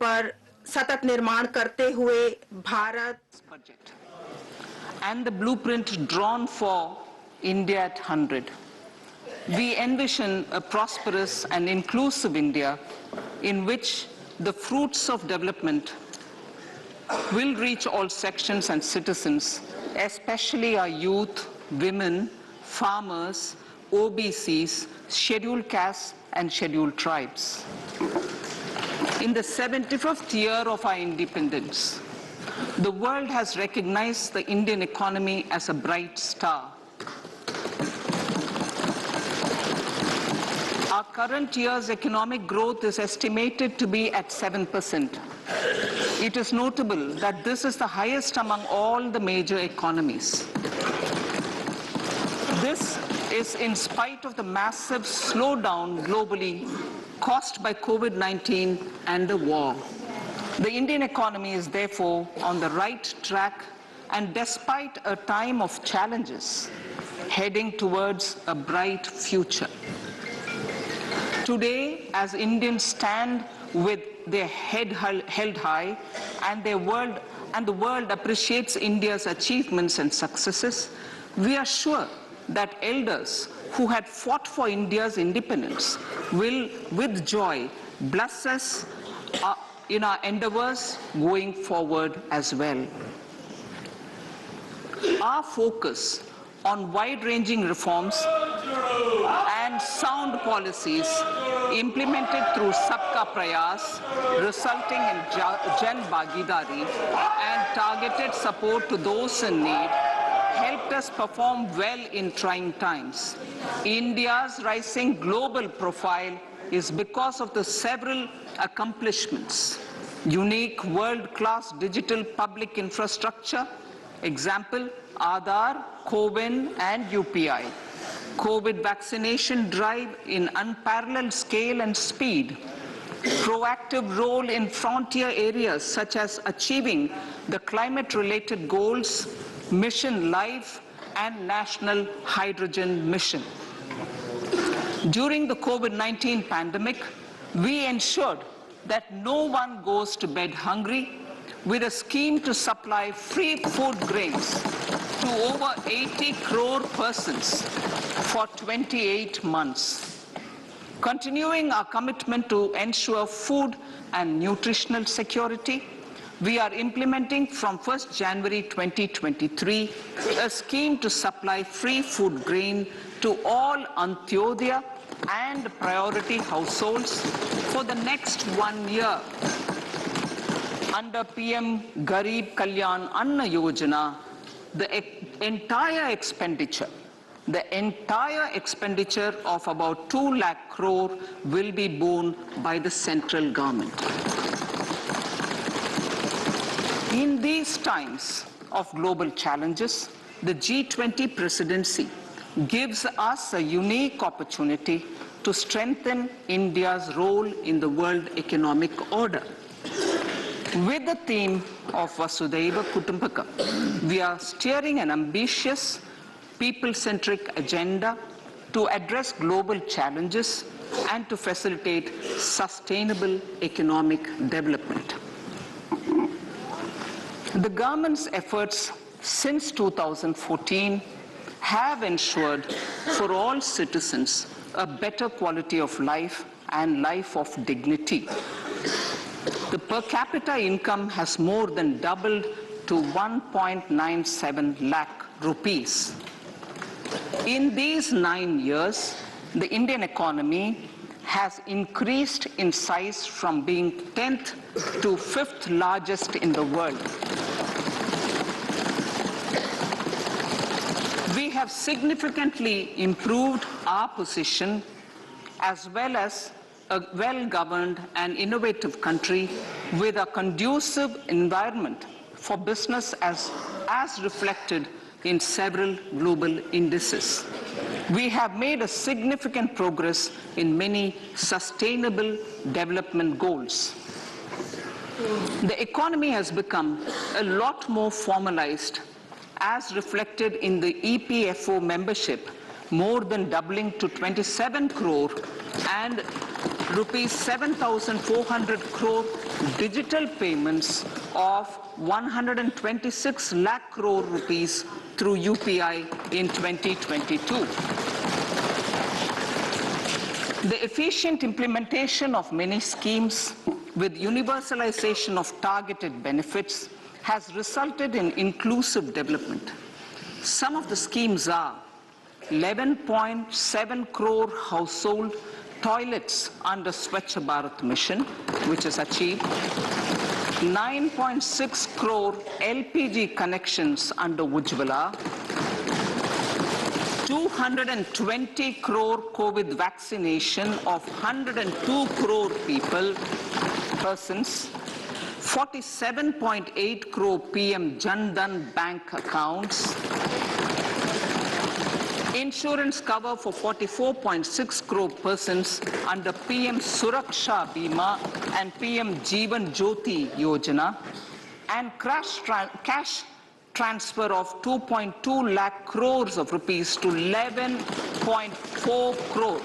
पर सतत निर्माण करते हुए Bharat and the blueprint drawn for India at 100. We envision a prosperous and inclusive India in which the fruits of development will reach all sections and citizens, especially our youth, women, farmers, OBCs, scheduled castes and scheduled tribes. In the 75th year of our independence, the world has recognized the Indian economy as a bright star. Our current year's economic growth is estimated to be at 7%. It is notable that this is the highest among all the major economies. This is in spite of the massive slowdown globally caused by COVID-19 and the war. The Indian economy is therefore on the right track, and despite a time of challenges, heading towards a bright future. Today, as Indians stand with their head held high and the world appreciates India's achievements and successes, we are sure that elders who had fought for India's independence will, with joy, bless us in our endeavors going forward as well. Our focus on wide-ranging reforms and sound policies implemented through Sabka Prayas, resulting in Jan Bhagidari and targeted support to those in need, helped us perform well in trying times. India's rising global profile is because of the several accomplishments: unique world-class digital public infrastructure, example, Aadhaar, CoWIN and UPI, COVID vaccination drive in unparalleled scale and speed, proactive role in frontier areas such as achieving the climate-related goals, Mission Life and National Hydrogen Mission. During the COVID-19 pandemic, we ensured that no one goes to bed hungry with a scheme to supply free food grains to over 80 crore persons for 28 months. Continuing our commitment to ensure food and nutritional security, we are implementing from 1st January 2023 a scheme to supply free food grain to all Antyodaya and priority households for the next 1 year. Under PM Garib Kalyan Anna Yojana, the entire expenditure of about 2 lakh crore will be borne by the central government. In these times of global challenges, the G20 presidency gives us a unique opportunity to strengthen India's role in the world economic order. With the theme of Vasudhaiva Kutumbakam, we are steering an ambitious, people-centric agenda to address global challenges and to facilitate sustainable economic development. The government's efforts since 2014 have ensured for all citizens a better quality of life and life of dignity. The per capita income has more than doubled to 1.97 lakh rupees. In these 9 years, the Indian economy has increased in size from being 10th to 5th largest in the world. We have significantly improved our position as well as a well-governed and innovative country with a conducive environment for business as reflected in several global indices. We have made a significant progress in many sustainable development goals. The economy has become a lot more formalized as reflected in the EPFO membership, more than doubling to 27 crore, and rupees 7,400 crore digital payments of 126 lakh crore rupees through UPI in 2022. The efficient implementation of many schemes with universalization of targeted benefits has resulted in inclusive development. Some of the schemes are 11.7 crore household toilets under Swachh Bharat mission, which is achieved, 9.6 crore LPG connections under Ujjwala, 220 crore COVID vaccination of 102 crore persons, 47.8 crore PM Jan Dhan bank accounts, insurance cover for 44.6 crore persons under PM Suraksha Bima and PM Jeevan Jyoti Yojana, and cash transfer of 2.2 lakh crores of rupees to 11.4 crore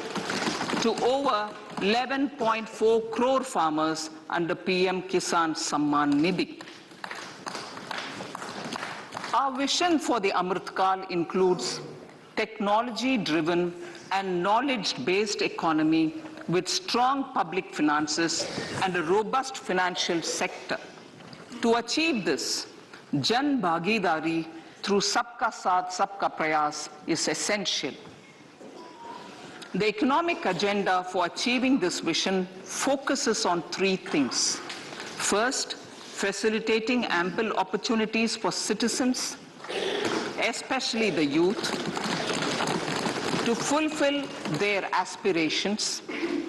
to over 11.4 crore farmers under PM Kisan Samman Nidhi. Our vision for the Amrit Kal includes technology-driven and knowledge-based economy with strong public finances and a robust financial sector. To achieve this, Jan Bhagidari through Sabka Saath, Sabka Prayas is essential. The economic agenda for achieving this vision focuses on three things. First, facilitating ample opportunities for citizens, especially the youth, to fulfill their aspirations.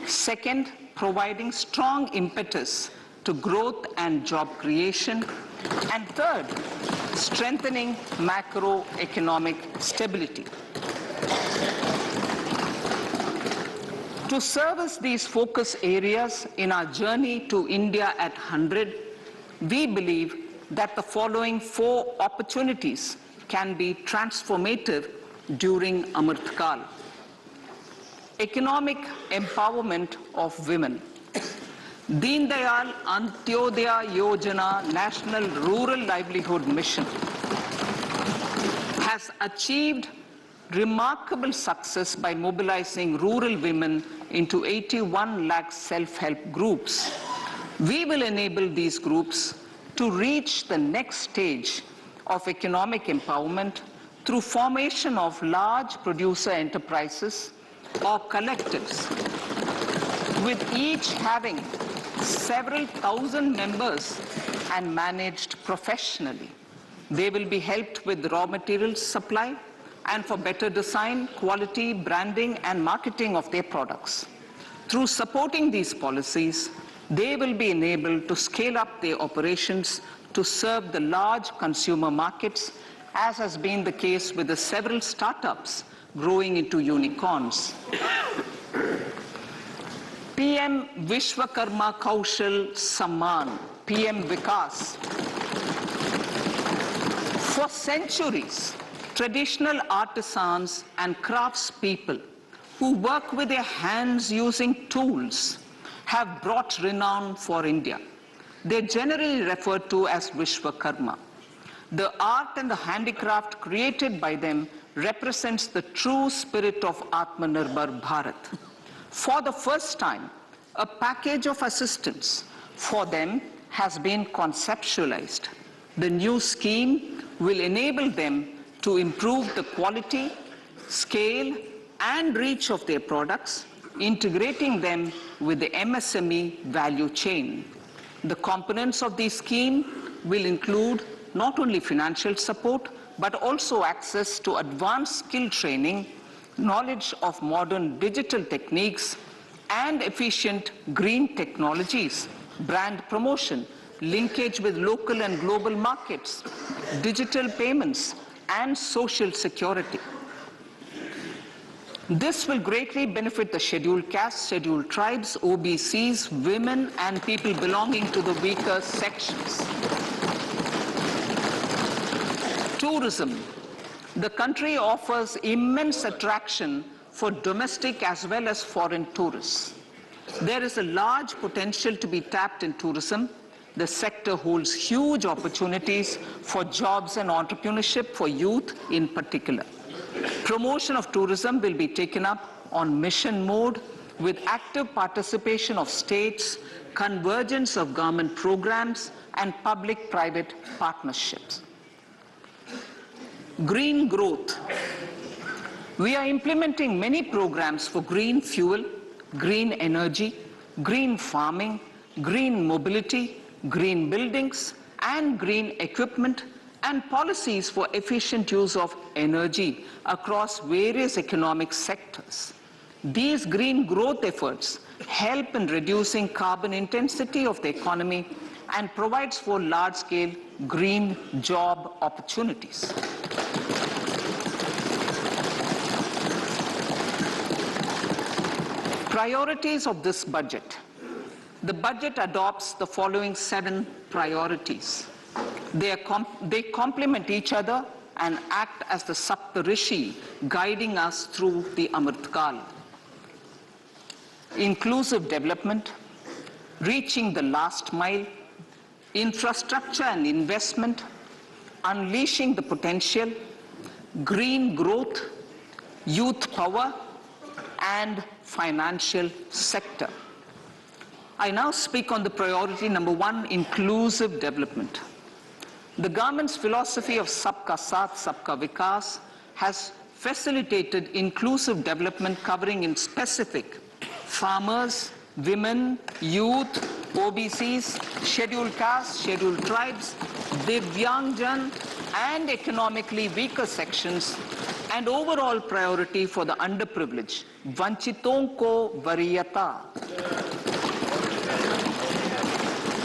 Second, providing strong impetus to growth and job creation. And third, strengthening macroeconomic stability. To service these focus areas in our journey to India at 100, we believe that the following four opportunities can be transformative during Amrit Kal. Economic empowerment of women. Deen Dayal Antyodaya Yojana National Rural Livelihood Mission has achieved remarkable success by mobilizing rural women into 81 lakh self-help groups. We will enable these groups to reach the next stage of economic empowerment through formation of large producer enterprises or collectives, with each having several thousand members and managed professionally. They will be helped with raw materials supply and for better design, quality, branding, and marketing of their products. Through supporting these policies, they will be enabled to scale up their operations to serve the large consumer markets, as has been the case with the several startups growing into unicorns. PM Vishwakarma Kaushal Samman, PM Vikas. For centuries, traditional artisans and craftspeople who work with their hands using tools have brought renown for India. They're generally referred to as Vishwakarma. The art and the handicraft created by them represents the true spirit of Atmanirbhar Bharat. For the first time, a package of assistance for them has been conceptualized. The new scheme will enable them to improve the quality, scale, and reach of their products, integrating them with the MSME value chain. The components of this scheme will include not only financial support, but also access to advanced skill training, knowledge of modern digital techniques, and efficient green technologies, brand promotion, linkage with local and global markets, digital payments, and social security. This will greatly benefit the scheduled castes, scheduled tribes, OBCs, women, and people belonging to the weaker sections. Tourism. The country offers immense attraction for domestic as well as foreign tourists. There is a large potential to be tapped in tourism. The sector holds huge opportunities for jobs and entrepreneurship for youth in particular. Promotion of tourism will be taken up on mission mode with active participation of states, convergence of government programs, and public-private partnerships. Green growth. We are implementing many programs for green fuel, green energy, green farming, green mobility, green buildings, and green equipment, and policies for efficient use of energy across various economic sectors. These green growth efforts help in reducing carbon intensity of the economy and provides for large-scale green job opportunities. Priorities of this budget. The budget adopts the following 7 priorities. They complement each other and act as the Saptarishi guiding us through the Amritkal. Inclusive development, reaching the last mile, infrastructure and investment, unleashing the potential, green growth, youth power, and financial sector. I now speak on the priority number 1, inclusive development. The government's philosophy of Sabka Saath, Sabka Vikas has facilitated inclusive development covering in specific farmers, women, youth, OBCs, scheduled castes, scheduled tribes, Divyangjan, and economically weaker sections, and overall priority for the underprivileged. Vanchiton ko variyata.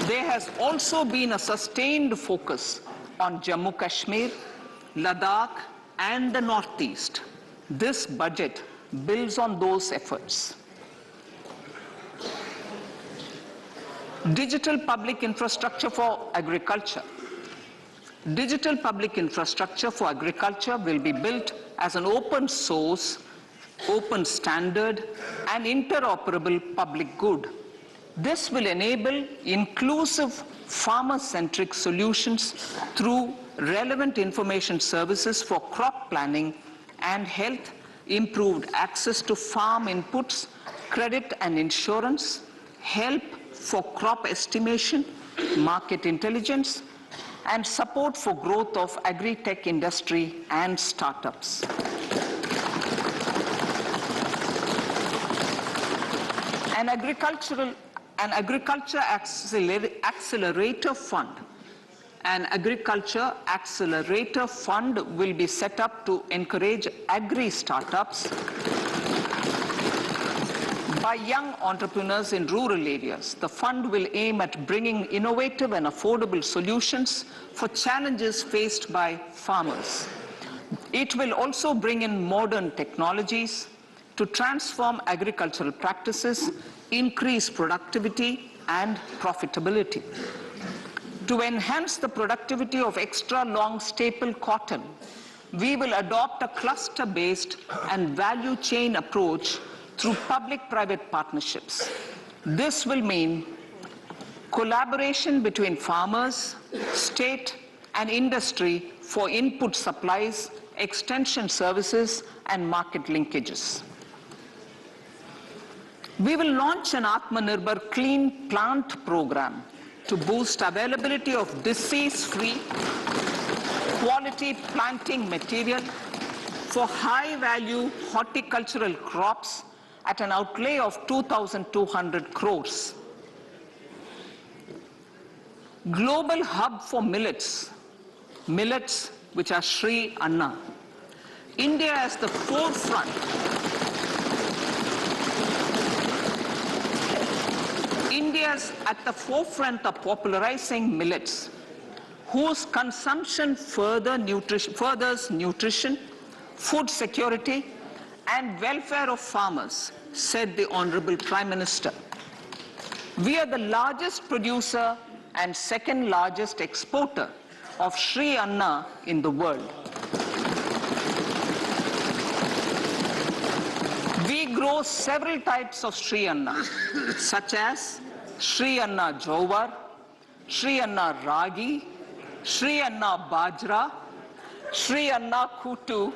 There has also been a sustained focus on Jammu Kashmir, Ladakh, and the Northeast. This budget builds on those efforts. Digital public infrastructure for agriculture. Digital public infrastructure for agriculture will be built as an open source, open standard, and interoperable public good. This will enable inclusive farmer-centric solutions through relevant information services for crop planning and health, improved access to farm inputs, credit and insurance, help for crop estimation, market intelligence, and support for growth of agri-tech industry and startups. An agriculture accelerator fund. An agriculture accelerator fund will be set up to encourage agri-startups by young entrepreneurs in rural areas. The fund will aim at bringing innovative and affordable solutions for challenges faced by farmers. It will also bring in modern technologies to transform agricultural practices, increase productivity and profitability. To enhance the productivity of extra long staple cotton, we will adopt a cluster-based and value chain approach through public-private partnerships. This will mean collaboration between farmers, state, and industry for input supplies, extension services, and market linkages. We will launch an Atmanirbhar Clean Plant program to boost availability of disease-free, quality planting material for high-value horticultural crops at an outlay of 2,200 crores. Global hub for millets, which are Sri Anna. India is the forefront. India is at the forefront of popularizing millets, whose consumption furthers nutrition, food security, and welfare of farmers, said the Honorable Prime Minister. We are the largest producer and second largest exporter of Sri Anna in the world. We grow several types of Sri Anna, such as Sri Anna Jowar, Sri Anna Ragi, Sri Anna Bajra, Sri Anna Kutu,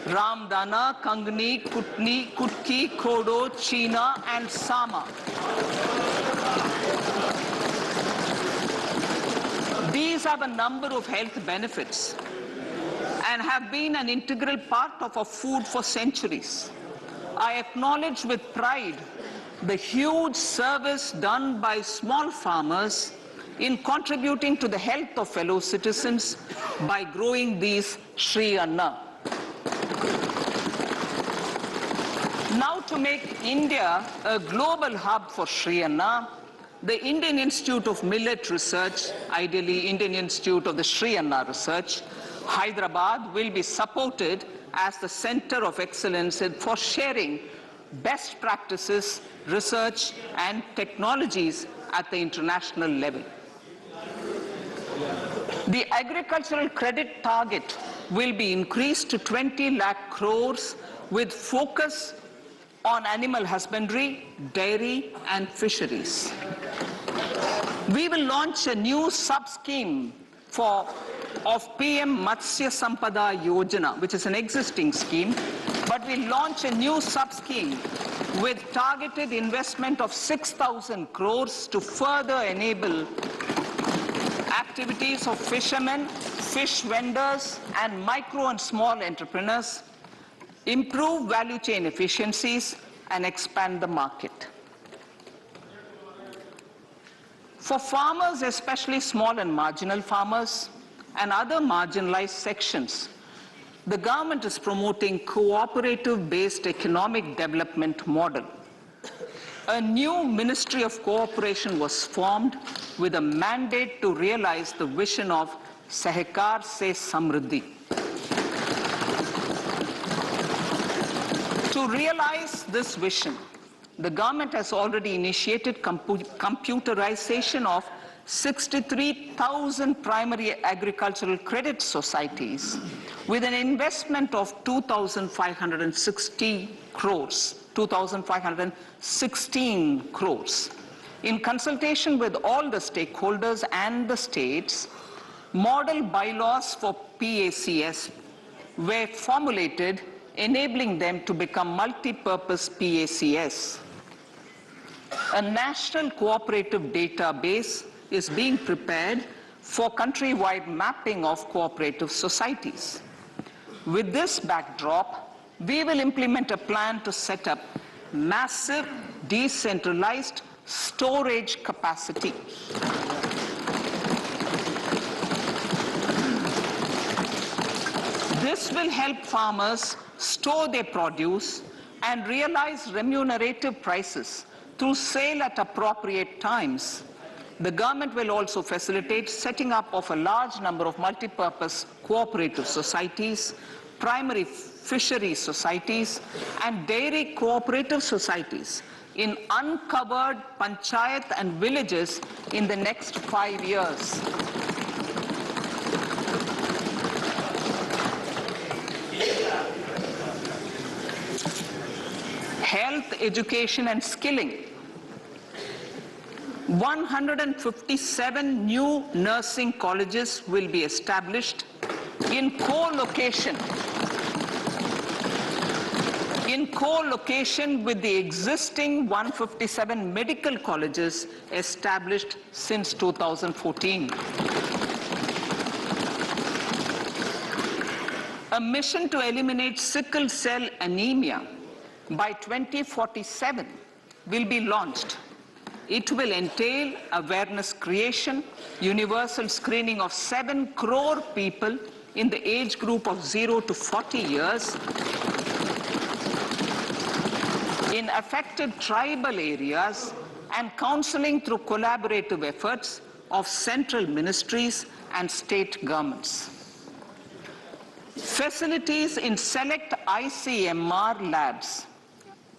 Ramdana, Kangni, Kutni, Kutki, Kodo, China, and Sama. These are the number of health benefits and have been an integral part of our food for centuries. I acknowledge with pride the huge service done by small farmers in contributing to the health of fellow citizens by growing these Sri Anna. Now, to make India a global hub for Sri Anna, the Indian Institute of Millet Research, ideally Indian Institute of the Sri Anna Research, Hyderabad, will be supported as the center of excellence for sharing best practices, research, and technologies at the international level. The agricultural credit target will be increased to 20 lakh crores with focus on animal husbandry, dairy, and fisheries. We will launch a new sub-scheme of PM Matsya Sampada Yojana, which is an existing scheme, but we'll launch a new sub-scheme with targeted investment of 6,000 crores to further enable activities of fishermen, fish vendors, and micro and small entrepreneurs, improve value chain efficiencies, and expand the market. For farmers, especially small and marginal farmers and other marginalized sections, the government is promoting cooperative-based economic development model. A new Ministry of Cooperation was formed with a mandate to realize the vision of Sahakar Se Samriddhi. To realize this vision, the government has already initiated computerization of 63,000 primary agricultural credit societies with an investment of 2,516 crores. In consultation with all the stakeholders and the states, model bylaws for PACS were formulated, enabling them to become multi-purpose PACS. A national cooperative database is being prepared for countrywide mapping of cooperative societies. With this backdrop, we will implement a plan to set up massive decentralized storage capacity. This will help farmers store their produce and realize remunerative prices through sale at appropriate times. The government will also facilitate setting up of a large number of multi-purpose cooperative societies, primary fishery societies, and dairy cooperative societies in uncovered panchayat and villages in the next 5 years. Health, education, and skilling. 157 new nursing colleges will be established in co-location with the existing 157 medical colleges established since 2014. A mission to eliminate sickle cell anemia by 2047 will be launched. It will entail awareness creation, universal screening of 7 crore people in the age group of 0 to 40 years in affected tribal areas, and counseling through collaborative efforts of central ministries and state governments. Facilities in select ICMR labs,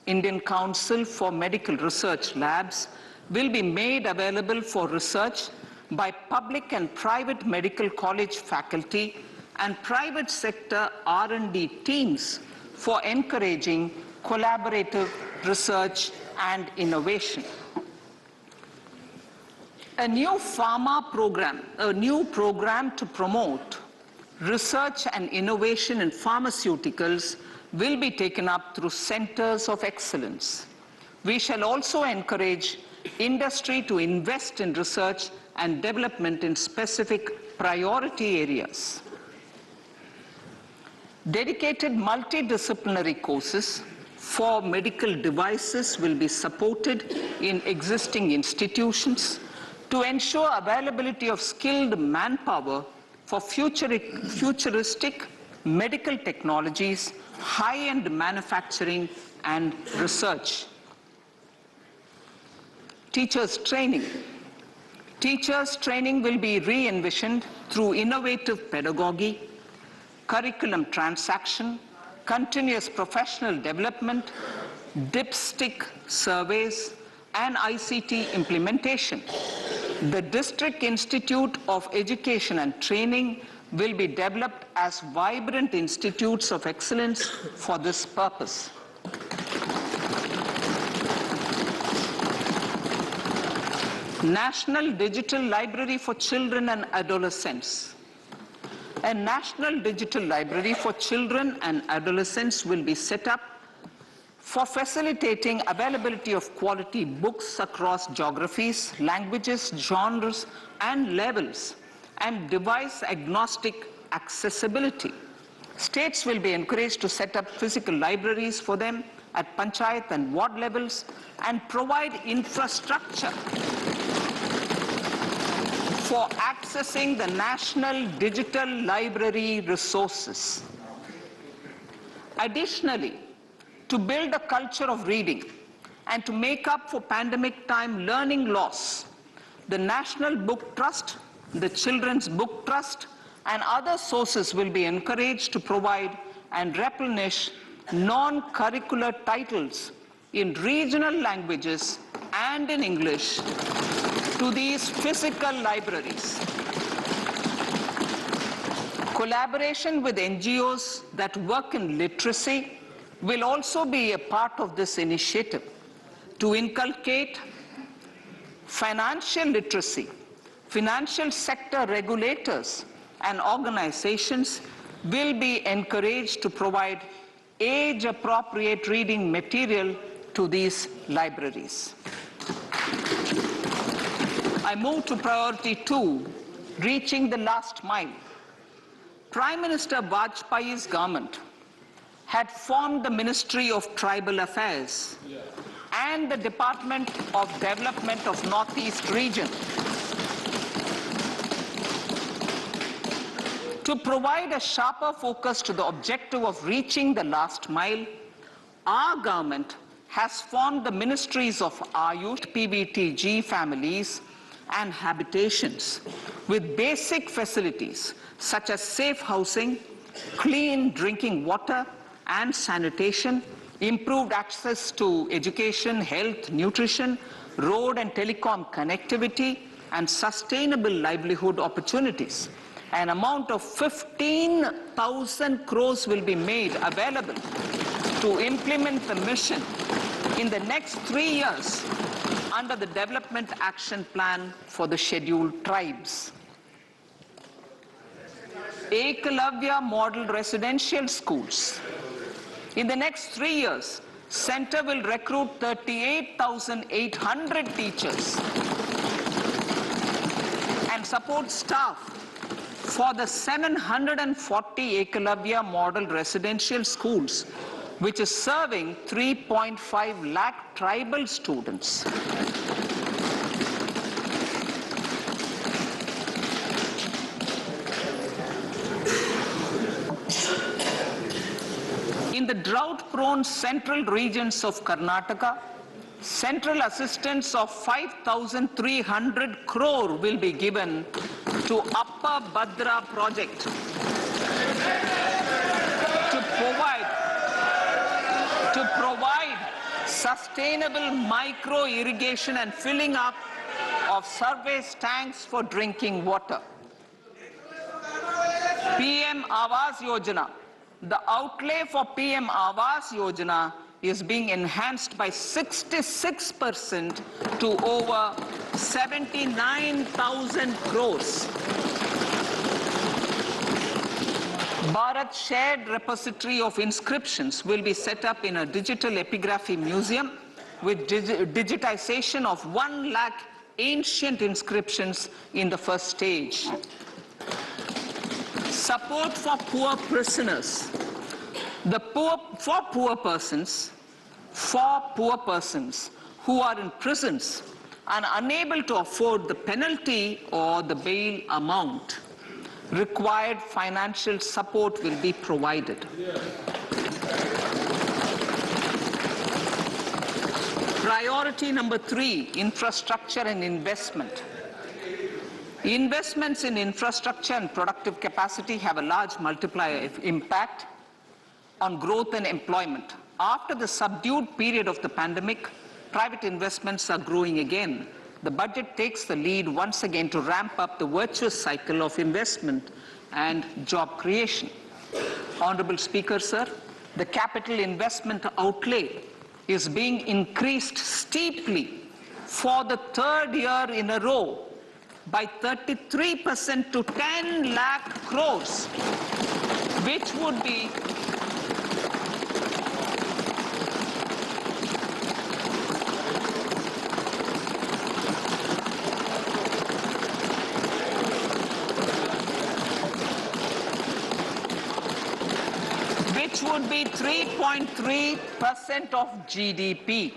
Indian Council for Medical Research labs, will be made available for research by public and private medical college faculty and private sector R&D teams for encouraging collaborative research and innovation. A new program to promote research and innovation in pharmaceuticals will be taken up through centers of excellence. We shall also encourage industry to invest in research and development in specific priority areas. Dedicated multidisciplinary courses for medical devices will be supported in existing institutions to ensure availability of skilled manpower for futuristic medical technologies, high-end manufacturing, and research. Teachers' training. Teachers' training will be re-envisioned through innovative pedagogy, curriculum transaction, continuous professional development, dipstick surveys, and ICT implementation. The District Institute of Education and Training will be developed as vibrant institutes of excellence for this purpose. National Digital Library for Children and Adolescents. A National Digital Library for Children and Adolescents will be set up for facilitating availability of quality books across geographies, languages, genres, and levels, and device-agnostic accessibility. States will be encouraged to set up physical libraries for them at panchayat and ward levels and provide infrastructure for accessing the national digital library resources. Additionally, to build a culture of reading and to make up for pandemic time learning loss, the National Book Trust, the Children's Book Trust, and other sources will be encouraged to provide and replenish non-curricular titles in regional languages and in English to these physical libraries. Collaboration with NGOs that work in literacy will also be a part of this initiative to inculcate financial literacy. Financial sector regulators and organizations will be encouraged to provide age-appropriate reading material to these libraries. I move to priority 2, reaching the last mile. Prime Minister Vajpayee's government had formed the Ministry of Tribal Affairs and the Department of Development of Northeast Region to provide a sharper focus to the objective of reaching the last mile. Our government has formed the Ministries of Ayush, PVTG families, and habitations with basic facilities such as safe housing, clean drinking water and sanitation, improved access to education, health, nutrition, road and telecom connectivity, and sustainable livelihood opportunities. An amount of 15,000 crores will be made available to implement the mission in the next 3 years under the Development Action Plan for the Scheduled Tribes. Ekalavya Model Residential Schools. In the next 3 years, Center will recruit 38,800 teachers and support staff for the 740 Ekalavya Model Residential Schools, which is serving 3.5 lakh tribal students. In the drought-prone central regions of Karnataka, central assistance of 5,300 crore will be given to Upper Bhadra project to provide sustainable micro-irrigation and filling up of surface tanks for drinking water. PM Awas Yojana. The outlay for PM Awas Yojana is being enhanced by 66% to over 79,000 crores. Bharat's shared repository of inscriptions will be set up in a digital epigraphy museum with digitization of 1 lakh ancient inscriptions in the first stage. Support for poor prisoners. For poor persons who are in prisons and unable to afford the penalty or the bail amount, required financial support will be provided. Priority number 3, infrastructure and investment. Investments in infrastructure and productive capacity have a large multiplier impact on growth and employment. After the subdued period of the pandemic, private investments are growing again. The budget takes the lead once again to ramp up the virtuous cycle of investment and job creation. Honorable Speaker, sir, the capital investment outlay is being increased steeply for the 3rd year in a row by 33% to 10 lakh crores, which would be would be 3.3% of GDP.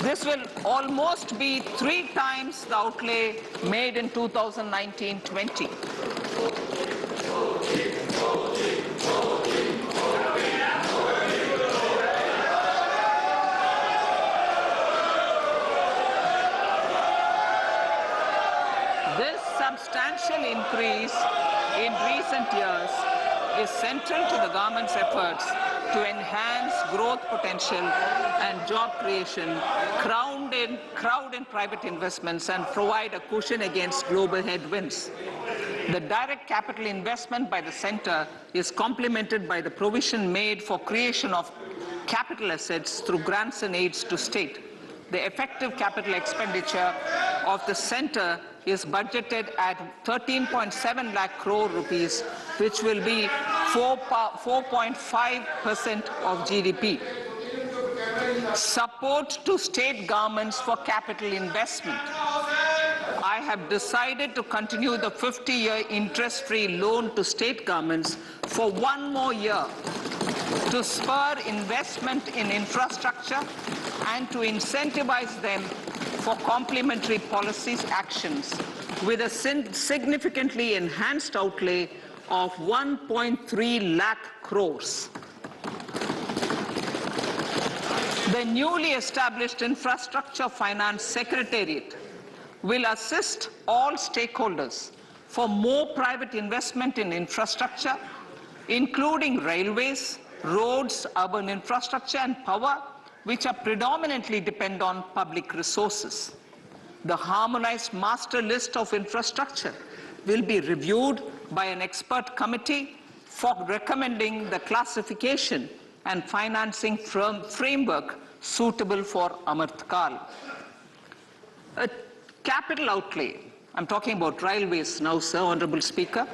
This will almost be 3 times the outlay made in 2019-20. This substantial increase in recent years is central to the government's efforts to enhance growth potential and job creation, crowd in private investments, and provide a cushion against global headwinds. The direct capital investment by the center is complemented by the provision made for creation of capital assets through grants and aids to state. The effective capital expenditure of the center is budgeted at 13.7 lakh crore rupees, which will be 4.5% of GDP. Support to state governments for capital investment. I have decided to continue the 50-year interest-free loan to state governments for 1 more year to spur investment in infrastructure and to incentivize them for complementary policies actions with a significantly enhanced outlay of 1.3 lakh crores. The newly established Infrastructure Finance Secretariat will assist all stakeholders for more private investment in infrastructure, including railways, roads, urban infrastructure, and power, which are predominantly depend on public resources. The harmonized master list of infrastructure will be reviewed by an expert committee for recommending the classification and financing framework suitable for Amrit Kal. A capital outlay, I'm talking about railways now, sir, Honorable Speaker,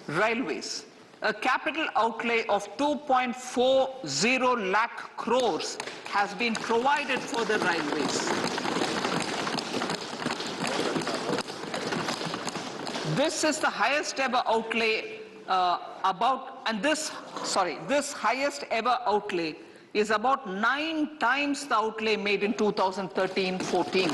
railways. A capital outlay of 2.40 lakh crores has been provided for the railways. This is the highest ever outlay this highest ever outlay is about 9 times the outlay made in 2013-14.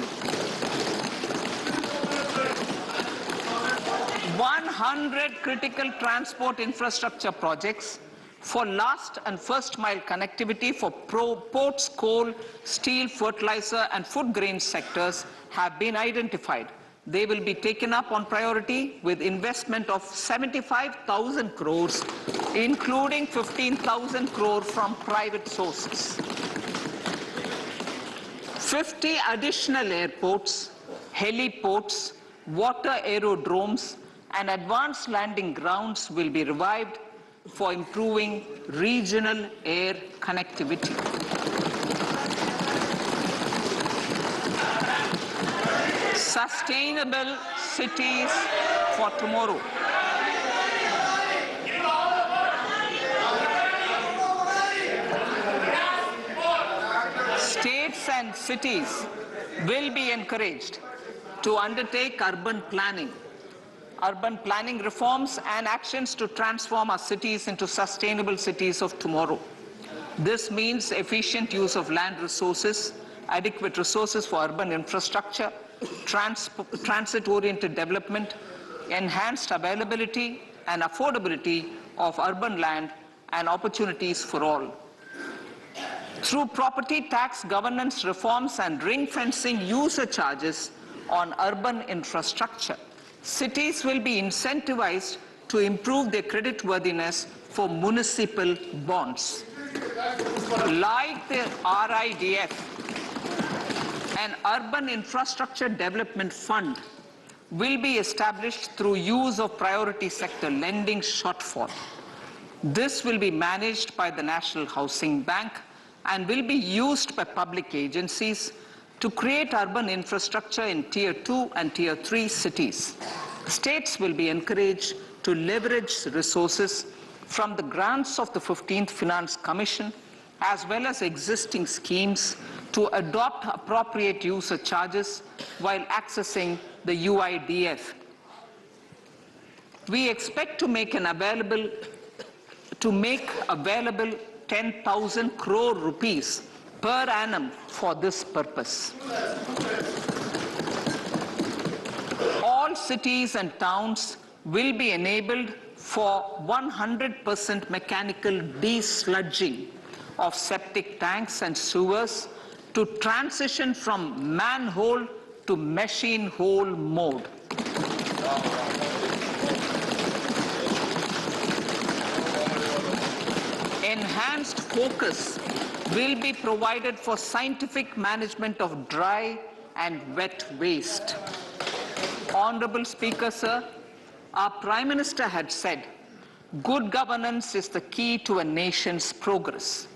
100 critical transport infrastructure projects for last and first mile connectivity for ports, coal, steel, fertilizer, and food grain sectors have been identified. They will be taken up on priority with investment of 75,000 crores, including 15,000 crore from private sources. 50 additional airports, heliports, water aerodromes, and advanced landing grounds will be revived for improving regional air connectivity. Sustainable cities for tomorrow. States and cities will be encouraged to undertake urban planning reforms and actions to transform our cities into sustainable cities of tomorrow. This means efficient use of land resources, adequate resources for urban infrastructure, transit-oriented development, enhanced availability and affordability of urban land and opportunities for all. Through property tax governance reforms and ring-fencing user charges on urban infrastructure, cities will be incentivized to improve their creditworthiness for municipal bonds. Like the RIDF, an Urban Infrastructure Development Fund will be established through use of priority sector lending shortfall. This will be managed by the National Housing Bank and will be used by public agencies to create urban infrastructure in Tier 2 and Tier 3 cities. States will be encouraged to leverage resources from the grants of the 15th Finance Commission as well as existing schemes to adopt appropriate user charges while accessing the UIDF. We expect to make available 10,000 crore rupees per annum for this purpose. All cities and towns will be enabled for 100% mechanical desludging of septic tanks and sewers to transition from manhole to machine hole mode. Enhanced focus will be provided for scientific management of dry and wet waste. Honorable Speaker, sir, our Prime Minister had said, good governance is the key to a nation's progress.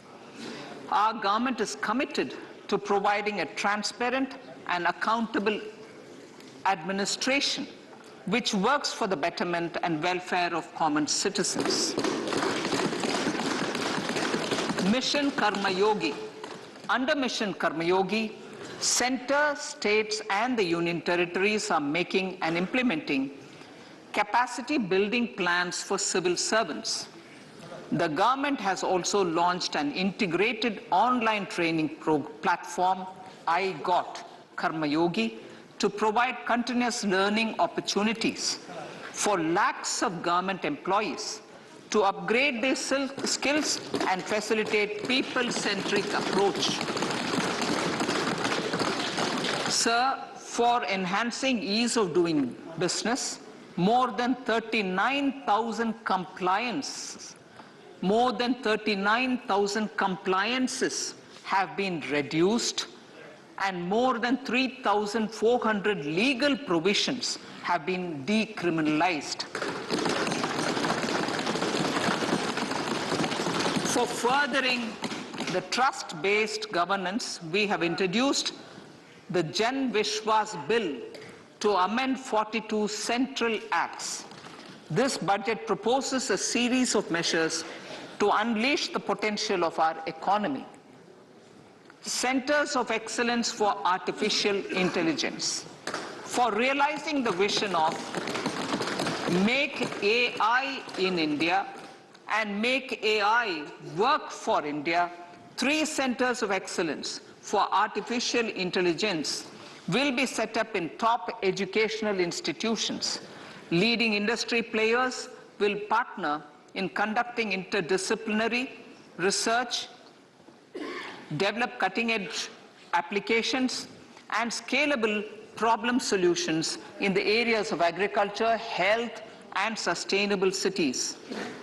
Our government is committed to providing a transparent and accountable administration which works for the betterment and welfare of common citizens. Mission Karma Yogi. Under Mission Karma Yogi, center, states and the union territories are making and implementing capacity building plans for civil servants. The government has also launched an integrated online training platform, I Got Karma Yogi, to provide continuous learning opportunities for lakhs of government employees to upgrade their skills and facilitate people-centric approach. Sir, for enhancing ease of doing business, more than 39,000 compliances have been reduced and more than 3,400 legal provisions have been decriminalized. For furthering the trust-based governance, we have introduced the Jan Vishwas Bill to amend 42 central acts. This budget proposes a series of measures to unleash the potential of our economy. Centers of Excellence for Artificial Intelligence. For realizing the vision of Make AI in India and Make AI Work for India, 3 centers of excellence for artificial intelligence will be set up in top educational institutions. Leading industry players will partner in conducting interdisciplinary research, develop cutting-edge applications, and scalable problem solutions in the areas of agriculture, health, and sustainable cities.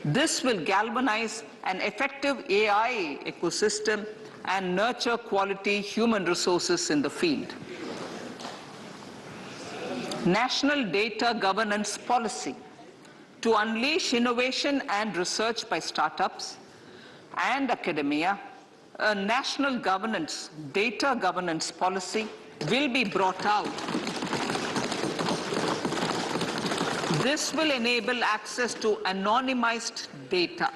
This will galvanize an effective AI ecosystem and nurture quality human resources in the field. National Data Governance Policy. To unleash innovation and research by startups and academia, a national data governance policy will be brought out This will enable access to anonymized data.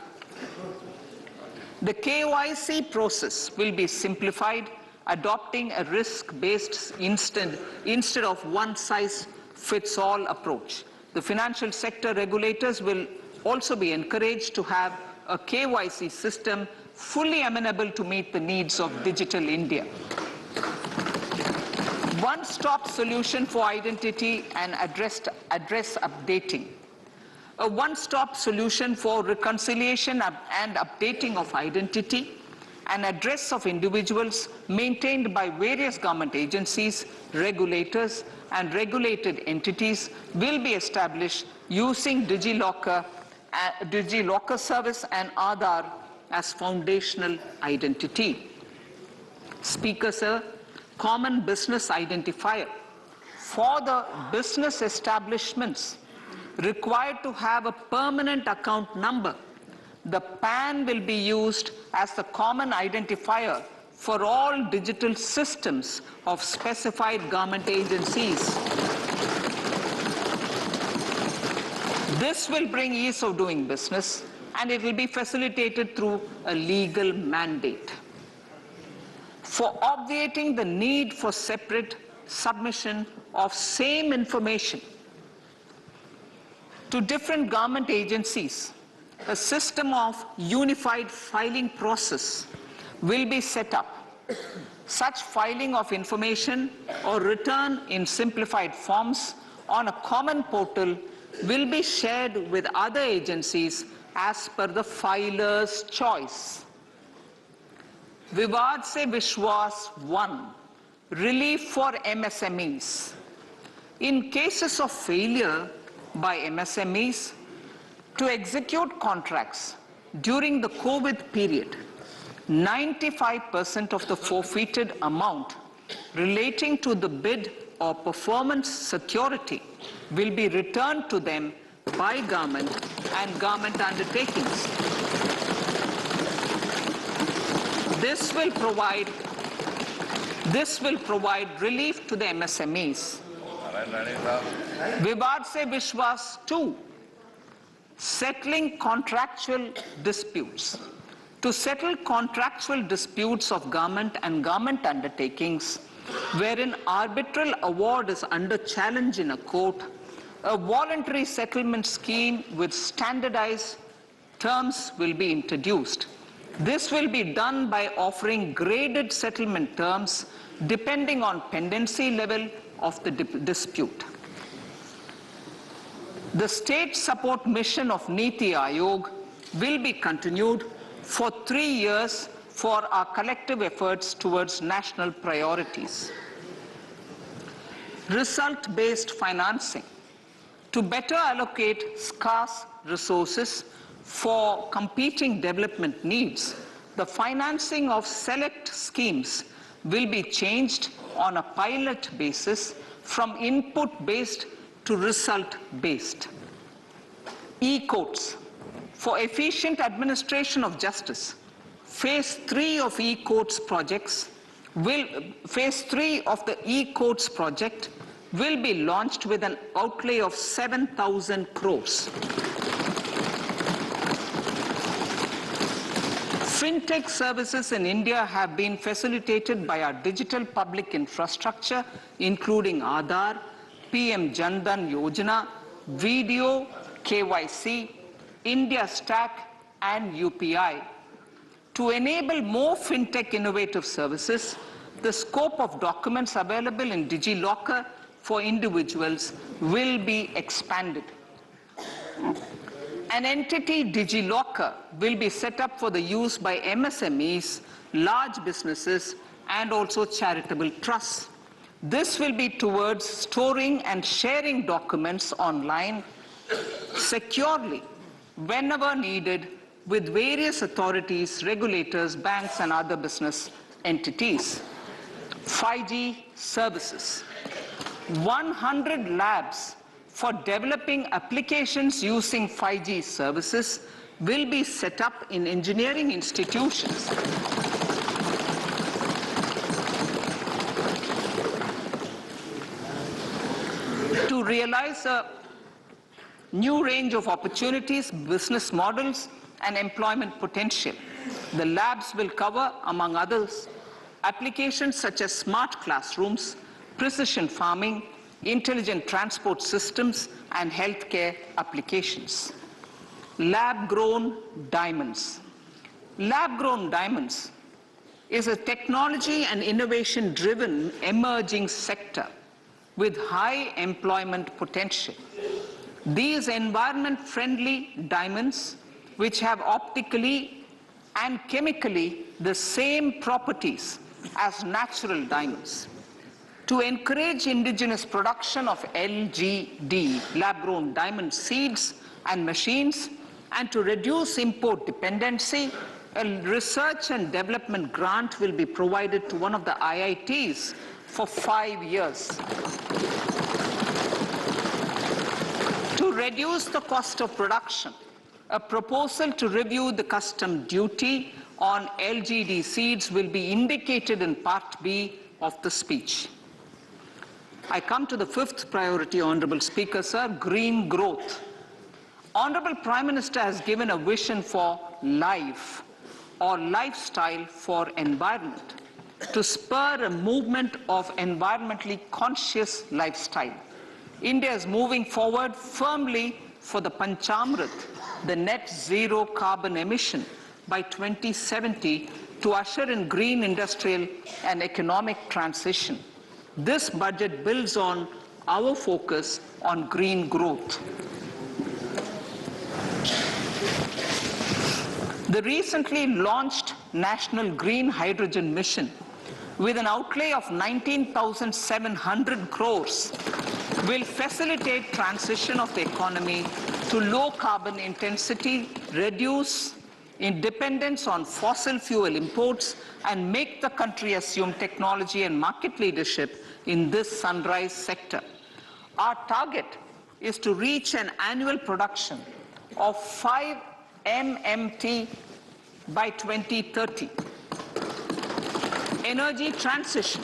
The KYC process will be simplified, adopting a risk-based instead of one-size-fits-all approach. The financial sector regulators will also be encouraged to have a KYC system fully amenable to meet the needs of digital India. One-stop solution for identity and address updating. A one-stop solution for reconciliation and updating of identity and address of individuals maintained by various government agencies, regulators, and regulated entities will be established using DigiLocker service and Aadhaar as foundational identity. Speaker, sir, common business identifier. For the business establishments required to have a permanent account number, the PAN will be used as the common identifier for all digital systems of specified government agencies. This will bring ease of doing business, and it will be facilitated through a legal mandate. For obviating the need for separate submission of same information to different government agencies, a system of unified filing process will be set up. Such filing of information or return in simplified forms on a common portal will be shared with other agencies as per the filer's choice. Vivad se Vishwas 1, relief for MSMEs. In cases of failure by MSMEs to execute contracts during the COVID period, 95% of the forfeited amount relating to the bid or performance security will be returned to them by government and government undertakings. This will provide relief to the MSMEs. Vivad se Vishwas 2, settling contractual disputes. To settle contractual disputes of government and government undertakings wherein arbitral award is under challenge in a court, a voluntary settlement scheme with standardized terms will be introduced. This will be done by offering graded settlement terms depending on pendency level of the dispute. The state support mission of Niti Aayog will be continued for 3 years for our collective efforts towards national priorities. Result-based financing. To better allocate scarce resources for competing development needs, the financing of select schemes will be changed on a pilot basis from input-based to result-based. E-courts. For efficient administration of justice, Phase 3 of e-courts projects Phase 3 of the e-courts project will be launched with an outlay of 7,000 crores. Fintech services in India have been facilitated by our digital public infrastructure, including Aadhaar, PM Jan Dhan Yojana, Video, KYC, India Stack, and UPI. To enable more fintech innovative services, the scope of documents available in DigiLocker for individuals will be expanded. An entity, DigiLocker, will be set up for the use by MSMEs, large businesses, and also charitable trusts. This will be towards storing and sharing documents online securely whenever needed with various authorities, regulators, banks, and other business entities. 5G services. 100 labs for developing applications using 5G services will be set up in engineering institutions. To realize a new range of opportunities, business models, and employment potential. The labs will cover, among others, applications such as smart classrooms, precision farming, intelligent transport systems, and healthcare applications. Lab-grown diamonds. Lab-grown diamonds is a technology and innovation-driven emerging sector with high employment potential. These environment-friendly diamonds, which have optically and chemically the same properties as natural diamonds. To encourage indigenous production of LGD, lab-grown diamond seeds and machines, and to reduce import dependency, a research and development grant will be provided to one of the IITs for 5 years. To reduce the cost of production, a proposal to review the custom duty on LGD seeds will be indicated in Part B of the speech. I come to the fifth priority, Honorable Speaker, sir, green growth. Honorable Prime Minister has given a vision for life or lifestyle for environment to spur a movement of environmentally conscious lifestyle. India is moving forward firmly for the Panchamrit, the net zero carbon emission by 2070 to usher in green industrial and economic transition. This budget builds on our focus on green growth. The recently launched National Green Hydrogen Mission, with an outlay of 19,700 crores, will facilitate transition of the economy to low carbon intensity, reduce dependence on fossil fuel imports, and make the country assume technology and market leadership in this sunrise sector. Our target is to reach an annual production of 5 MMT by 2030. Energy transition.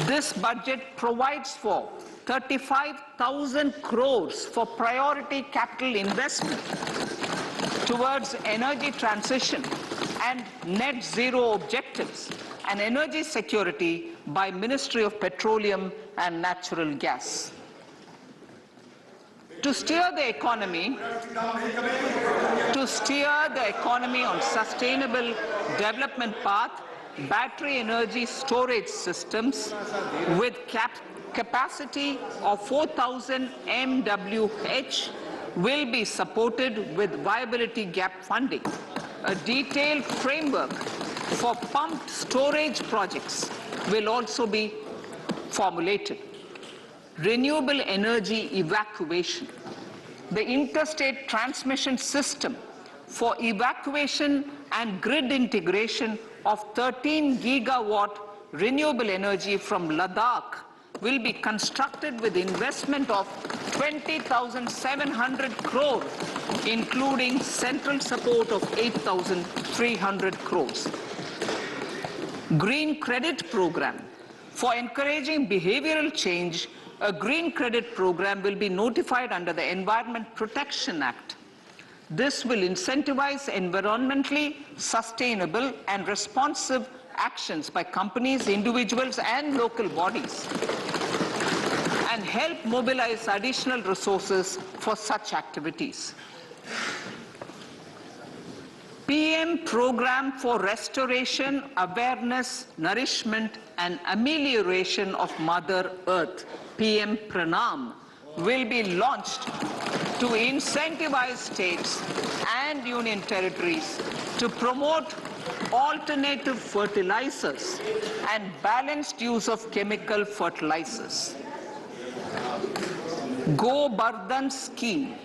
This budget provides for 35,000 crores for priority capital investment towards energy transition and net zero objectives and energy security by Ministry of Petroleum and Natural Gas. To steer the economy on sustainable development path, battery energy storage systems with capacity of 4,000 MWh will be supported with viability gap funding. A detailed framework for pumped storage projects will also be formulated. Renewable energy evacuation. The interstate transmission system for evacuation and grid integration of 13 gigawatt renewable energy from Ladakh will be constructed with investment of 20,700 crores, including central support of 8,300 crores. Green credit program. For encouraging behavioral change, a green credit program will be notified under the Environment Protection Act. This will incentivize environmentally sustainable and responsive actions by companies, individuals, and local bodies, and help mobilize additional resources for such activities. PM Program for Restoration, Awareness, Nourishment, and Amelioration of Mother Earth, PM Pranam, will be launched to incentivize states and union territories to promote alternative fertilizers and balanced use of chemical fertilizers. Go Bardhan Scheme.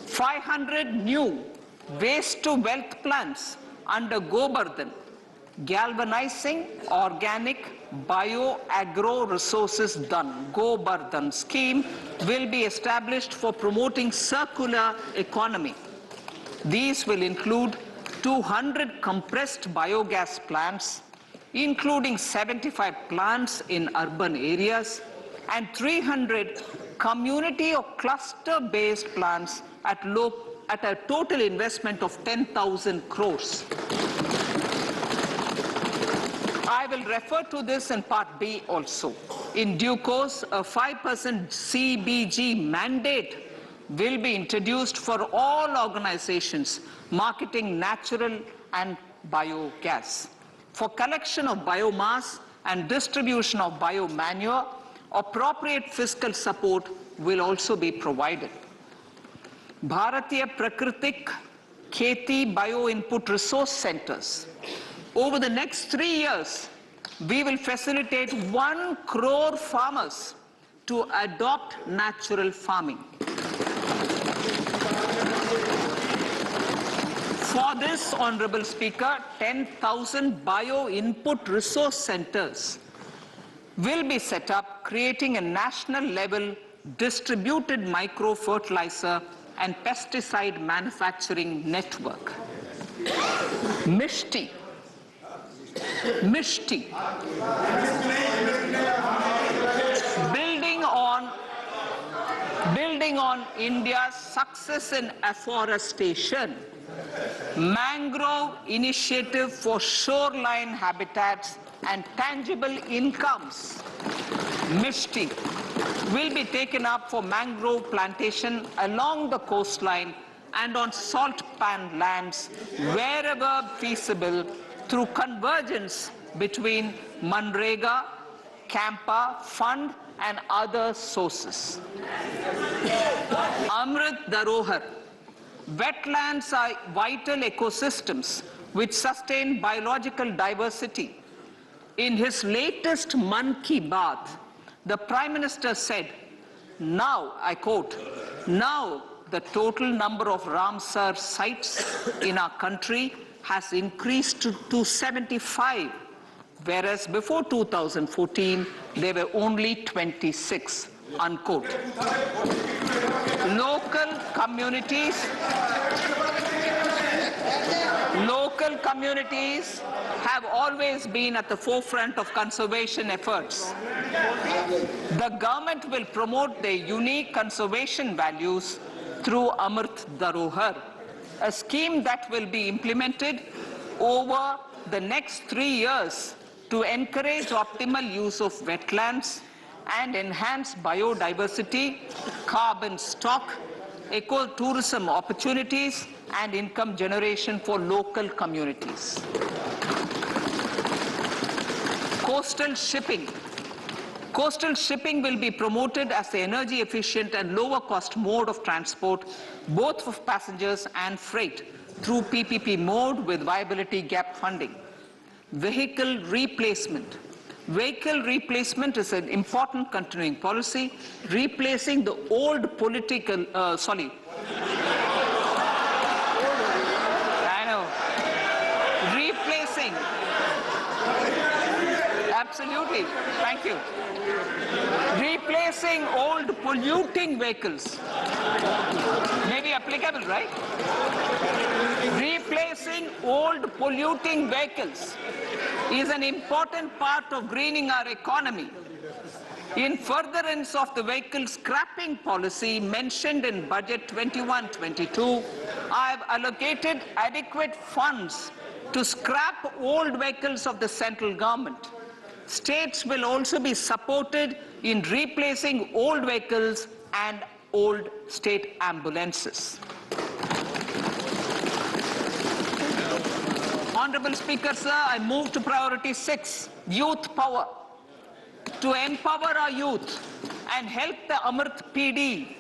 500 new waste to wealth plants under Go Bardhan, galvanizing organic bio-agro resources done. Go Bardhan scheme will be established for promoting circular economy. These will include 200 compressed biogas plants, including 75 plants in urban areas, and 300 community or cluster-based plants at a total investment of 10,000 crores. I will refer to this in Part B also. In due course, a 5% CBG mandate will be introduced for all organizations marketing natural and biogas. For collection of biomass and distribution of biomanure, appropriate fiscal support will also be provided. Bharatiya Prakritik Kheti Bio Input Resource Centers. Over the next 3 years, we will facilitate 1 crore farmers to adopt natural farming. For this, Honorable Speaker, 10,000 bio input resource centers will be set up, creating a national level distributed micro-fertilizer and pesticide manufacturing network. Mishti. Building on India's success in afforestation, mangrove initiative for shoreline habitats and tangible incomes, Mishti, will be taken up for mangrove plantation along the coastline and on salt pan lands wherever feasible through convergence between Manrega, Campa, Fund and other sources. Amrit Dharohar. Wetlands are vital ecosystems which sustain biological diversity. In his latest Mann Ki Baat, the Prime Minister said, now, I quote, now the total number of Ramsar sites in our country has increased to 75, whereas before 2014, there were only 26, unquote. Local communities have always been at the forefront of conservation efforts. The government will promote their unique conservation values through Amrit Dharohar, a scheme that will be implemented over the next 3 years to encourage optimal use of wetlands and enhance biodiversity, carbon stock, ecotourism opportunities, and income generation for local communities. Coastal shipping. Coastal shipping will be promoted as the energy efficient and lower cost mode of transport, both for passengers and freight, through PPP mode with viability gap funding. Vehicle replacement. Vehicle replacement is an important continuing policy, replacing the old political, absolutely, thank you. Replacing old polluting vehicles. May be applicable, right? Replacing old polluting vehicles is an important part of greening our economy. In furtherance of the vehicle scrapping policy mentioned in Budget 21-22, I have allocated adequate funds to scrap old vehicles of the central government. States will also be supported in replacing old vehicles and old state ambulances. Honorable Speaker, sir, I move to priority 6, youth power. To empower our youth and help the Amrit PD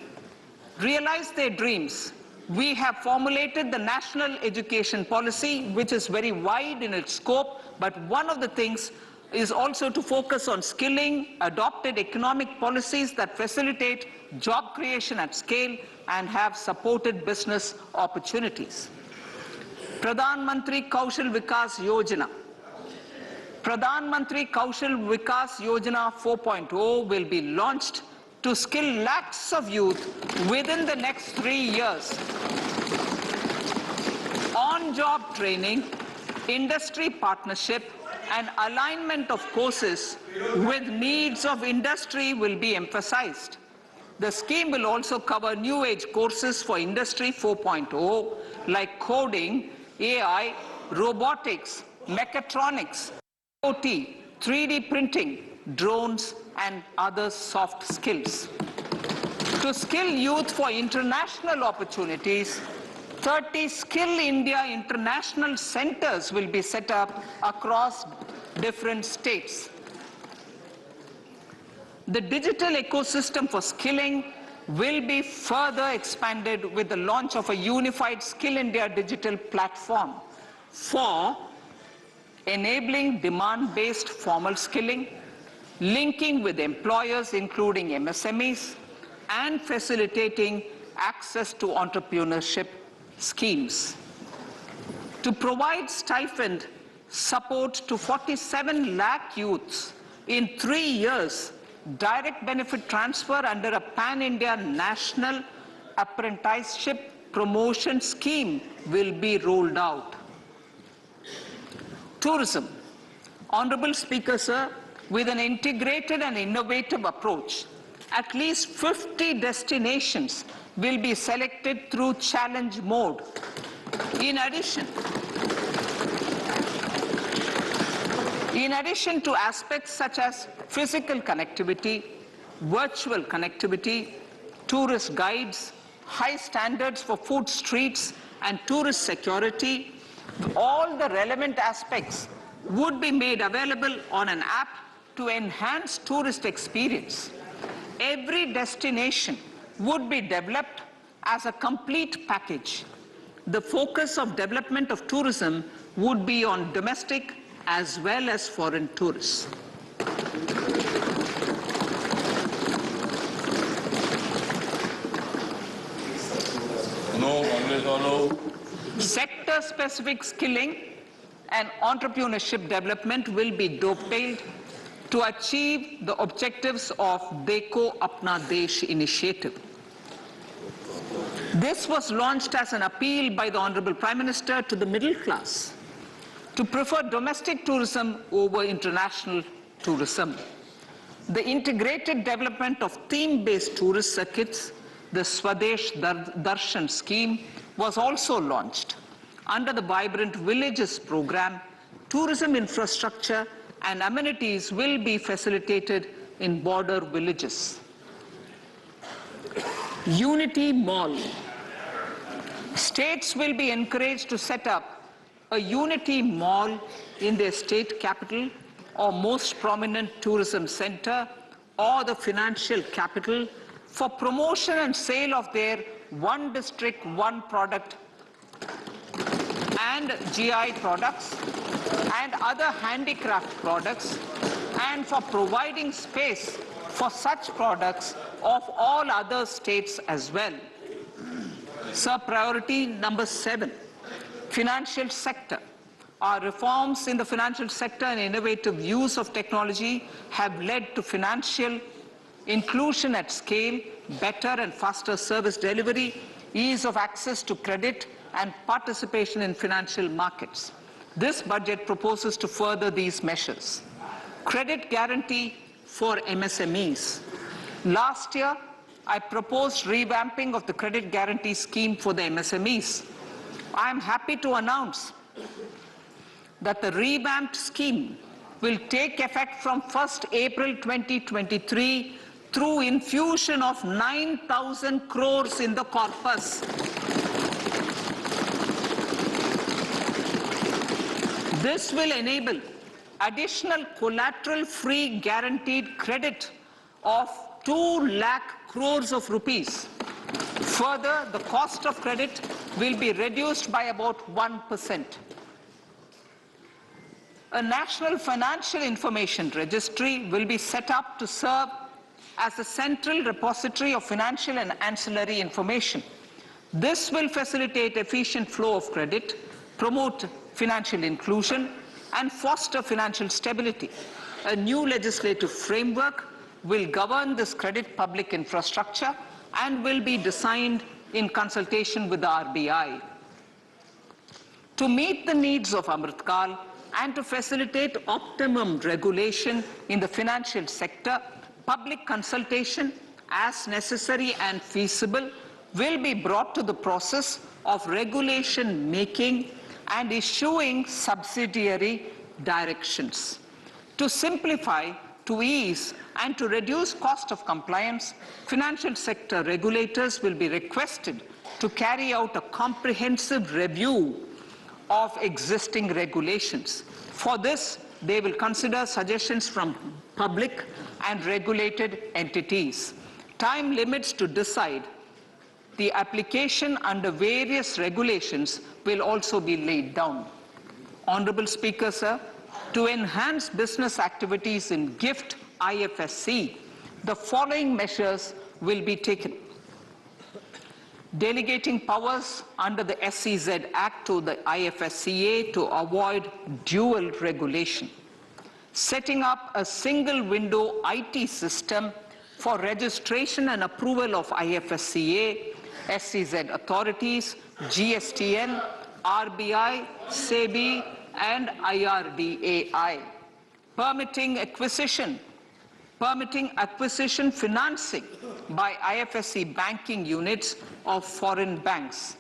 realize their dreams, we have formulated the National Education Policy, which is very wide in its scope, but one of the things is also to focus on skilling, adopted economic policies that facilitate job creation at scale and have supported business opportunities. Pradhan Mantri Kaushal Vikas Yojana. Pradhan Mantri Kaushal Vikas Yojana 4.0 will be launched to skill lakhs of youth within the next 3 years. On-job training, industry partnership, and alignment of courses with needs of industry will be emphasized. The scheme will also cover new age courses for Industry 4.0 like coding, AI, robotics, mechatronics, IoT, 3D printing, drones, and other soft skills. To skill youth for international opportunities, 30 Skill India international centers will be set up across different states. The digital ecosystem for skilling will be further expanded with the launch of a unified Skill India digital platform for enabling demand-based formal skilling, linking with employers including MSMEs, and facilitating access to entrepreneurship schemes. To provide stipend support to 47 lakh youths in 3 years, direct benefit transfer under a pan-India national apprenticeship promotion scheme will be rolled out. Tourism. Honorable Speaker, sir, with an integrated and innovative approach, at least 50 destinations will be selected through challenge mode. In addition to aspects such as physical connectivity, virtual connectivity, tourist guides, high standards for food streets, and tourist security, all the relevant aspects would be made available on an app to enhance tourist experience. Every destination would be developed as a complete package. The focus of development of tourism would be on domestic as well as foreign tourists. Sector-specific skilling and entrepreneurship development will be dovetailed to achieve the objectives of Dekho Apna Desh initiative. This was launched as an appeal by the Honorable Prime Minister to the middle class to prefer domestic tourism over international tourism. The integrated development of theme-based tourist circuits, the Swadesh Darshan scheme, was also launched. Under the Vibrant Villages program, tourism infrastructure and amenities will be facilitated in border villages. Unity Mall. States will be encouraged to set up a Unity Mall in their state capital or most prominent tourism center or the financial capital for promotion and sale of their one district, one product and GI products and other handicraft products, and for providing space for such products of all other states as well. Sir, priority number 7, financial sector. Our reforms in the financial sector and innovative use of technology have led to financial inclusion at scale, better and faster service delivery, ease of access to credit, and participation in financial markets. This budget proposes to further these measures. Credit guarantee for MSMEs. Last year, I proposed revamping of the credit guarantee scheme for the MSMEs. I am happy to announce that the revamped scheme will take effect from 1st April 2023 through infusion of 9,000 crores in the corpus. This will enable additional collateral-free guaranteed credit of 2 lakh crores of rupees. Further, the cost of credit will be reduced by about 1%. A national financial information registry will be set up to serve as a central repository of financial and ancillary information. This will facilitate efficient flow of credit, promote financial inclusion, and foster financial stability. A new legislative framework will govern this credit public infrastructure and will be designed in consultation with the RBI. To meet the needs of Amritkal and to facilitate optimum regulation in the financial sector, public consultation as necessary and feasible, will be brought to the process of regulation making and issuing subsidiary directions. To simplify, to ease, and to reduce cost of compliance, financial sector regulators will be requested to carry out a comprehensive review of existing regulations. For this, they will consider suggestions from public and regulated entities. Time limits to decide the application under various regulations will also be laid down. Honorable Speaker, sir, to enhance business activities in GIFT IFSC, the following measures will be taken. Delegating powers under the SEZ Act to the IFSCA to avoid dual regulation. Setting up a single window IT system for registration and approval of IFSCA, SEZ authorities, GSTN, RBI, SEBI, and IRDAI. Permitting acquisition financing by IFSC banking units of foreign banks.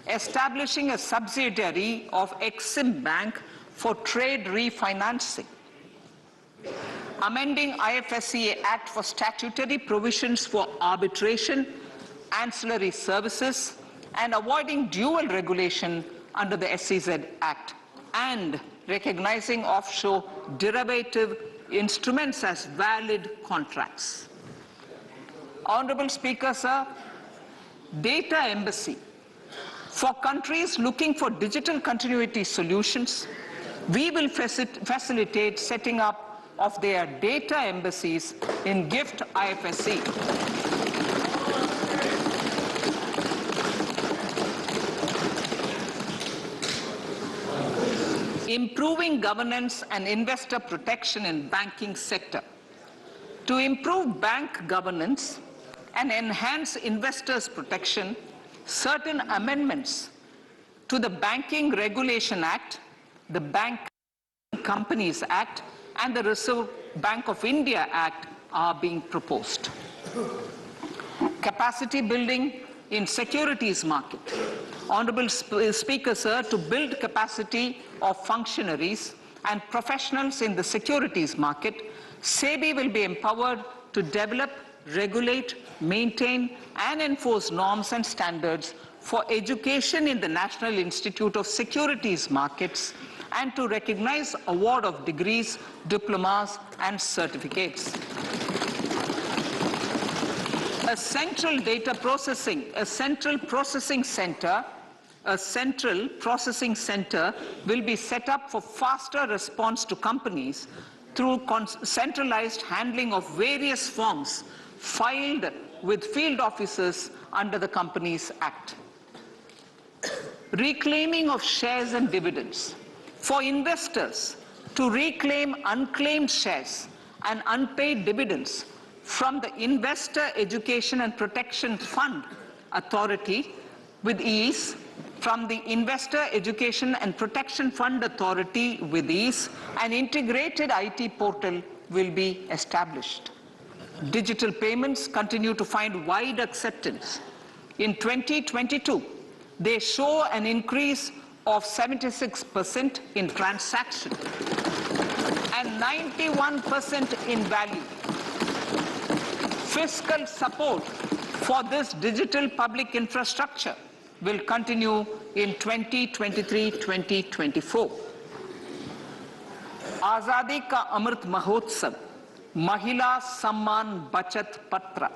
Establishing a subsidiary of Exim Bank for trade refinancing. Amending IFSCA Act for statutory provisions for arbitration, ancillary services, and avoiding dual regulation under the SEZ Act, and recognizing offshore derivative instruments as valid contracts. Honorable Speaker, sir, data embassy. For countries looking for digital continuity solutions, we will facilitate setting up of their data embassies in GIFT IFSC. Improving governance and investor protection in banking sector. To improve bank governance and enhance investors' protection, certain amendments to the Banking Regulation Act, the Bank Companies Act, and the Reserve Bank of India Act are being proposed. Capacity building in securities market. Honorable Speaker, sir, to build capacity of functionaries and professionals in the securities market, SEBI will be empowered to develop, regulate, maintain, and enforce norms and standards for education in the National Institute of Securities Markets and to recognize award of degrees, diplomas, and certificates. A central processing center will be set up for faster response to companies through centralized handling of various forms filed with field officers under the Companies Act. Reclaiming of shares and dividends. For investors to reclaim unclaimed shares and unpaid dividends from the Investor Education and Protection Fund Authority with ease, from the Investor Education and Protection Fund Authority with ease, an integrated IT portal will be established. Digital payments continue to find wide acceptance. In 2022, they show an increase of 76% in transaction and 91% in value. Fiscal support for this digital public infrastructure will continue in 2023-2024. Azadi Ka Amrit Mahotsav, Mahila Samman Bachat Patra.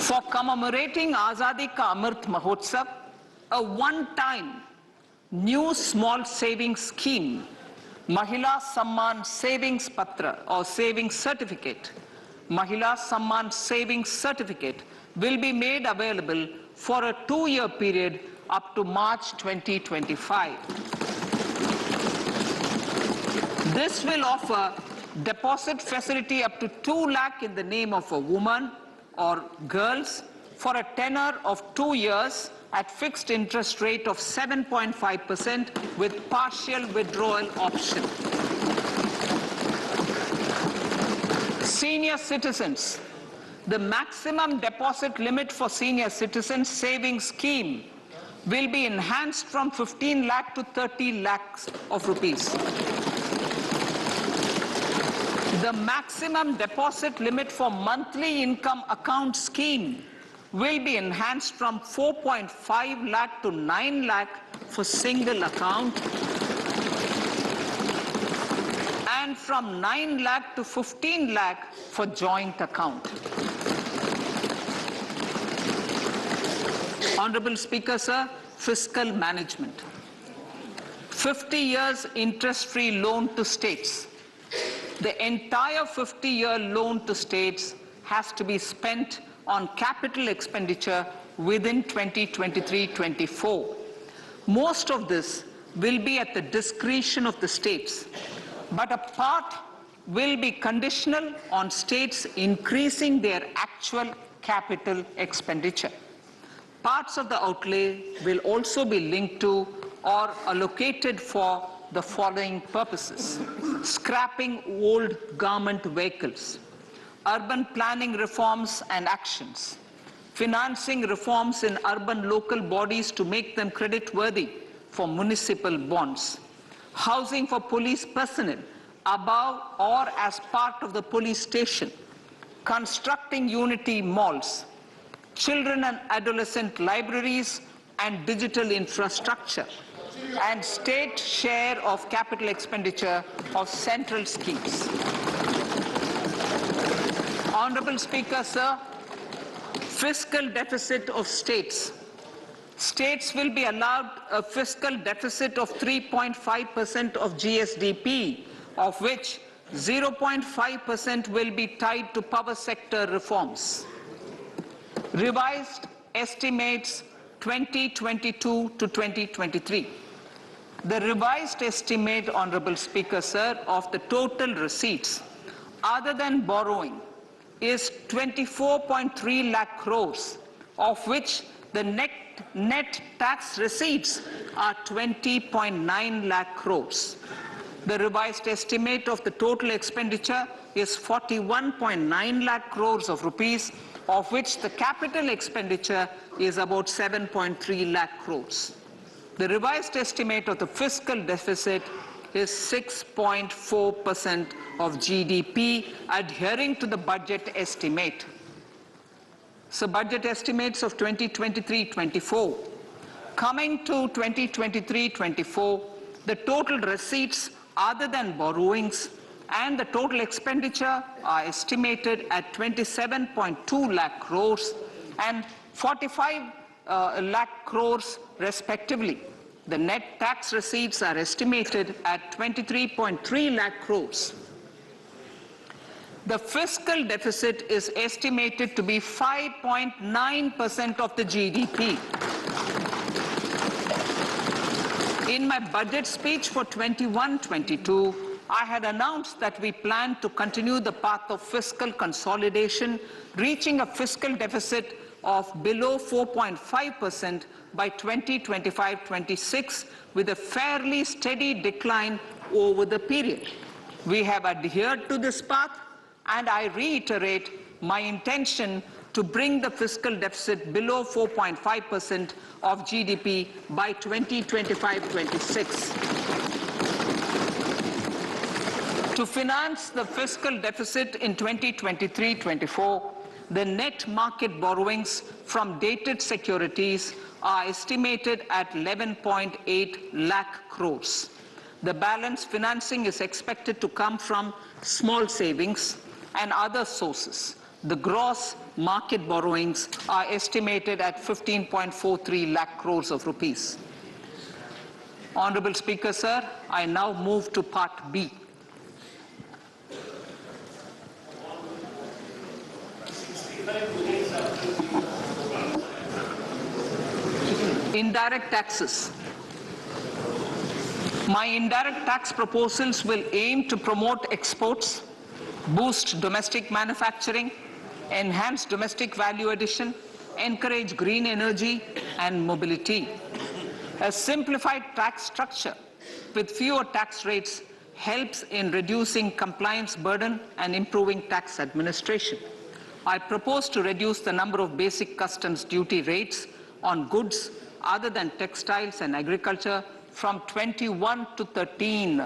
For commemorating Azadi Ka Amrit Mahotsav, a one-time new small savings scheme, Mahila Samman Savings Patra or Savings Certificate, Mahila Samman Savings Certificate will be made available for a 2-year period up to March 2025. This will offer deposit facility up to 2 lakh in the name of a woman or girls for a tenure of 2 years at fixed interest rate of 7.5% with partial withdrawal option. Senior citizens. The maximum deposit limit for senior citizens savings scheme will be enhanced from 15 lakh to 30 lakhs of rupees. The maximum deposit limit for monthly income account scheme will be enhanced from 4.5 lakh to 9 lakh for single account and from 9 lakh to 15 lakh for joint account. Honorable Speaker, sir, fiscal management. 50 years interest-free loan to states. The entire 50-year loan to states has to be spent on capital expenditure within 2023-24. Most of this will be at the discretion of the states, but a part will be conditional on states increasing their actual capital expenditure. Parts of the outlay will also be linked to or allocated for the following purposes: scrapping old government vehicles, urban planning reforms and actions, financing reforms in urban local bodies to make them credit-worthy for municipal bonds, housing for police personnel above or as part of the police station, constructing unity malls, children and adolescent libraries and digital infrastructure, and state share of capital expenditure of central schemes. Honorable Speaker, sir, fiscal deficit of states. States will be allowed a fiscal deficit of 3.5% of GSDP, of which 0.5% will be tied to power sector reforms. Revised estimates 2022 to 2023. The revised estimate, Honorable Speaker, sir, of the total receipts other than borrowing is 24.3 lakh crores, of which the net tax receipts are 20.9 lakh crores. The revised estimate of the total expenditure is 41.9 lakh crores of rupees, of which the capital expenditure is about 7.3 lakh crores. The revised estimate of the fiscal deficit is 6.4% of GDP, adhering to the budget estimate. So budget estimates of 2023-24. Coming to 2023-24, the total receipts other than borrowings and the total expenditure are estimated at 27.2 lakh crores and 45 lakh crores respectively. The net tax receipts are estimated at 23.3 lakh crores. The fiscal deficit is estimated to be 5.9% of the GDP. In my budget speech for 21-22, I had announced that we plan to continue the path of fiscal consolidation, reaching a fiscal deficit of below 4.5% by 2025-26, with a fairly steady decline over the period. We have adhered to this path, and I reiterate my intention to bring the fiscal deficit below 4.5% of GDP by 2025-26. To finance the fiscal deficit in 2023-24, the net market borrowings from dated securities are estimated at 11.8 lakh crores. The balance financing is expected to come from small savings and other sources. The gross market borrowings are estimated at 15.43 lakh crores of rupees. Honorable Speaker, sir, I now move to Part B. Indirect taxes. My indirect tax proposals will aim to promote exports, boost domestic manufacturing, enhance domestic value addition, encourage green energy and mobility. A simplified tax structure with fewer tax rates helps in reducing compliance burden and improving tax administration. I propose to reduce the number of basic customs duty rates on goods other than textiles and agriculture from 21 to 13.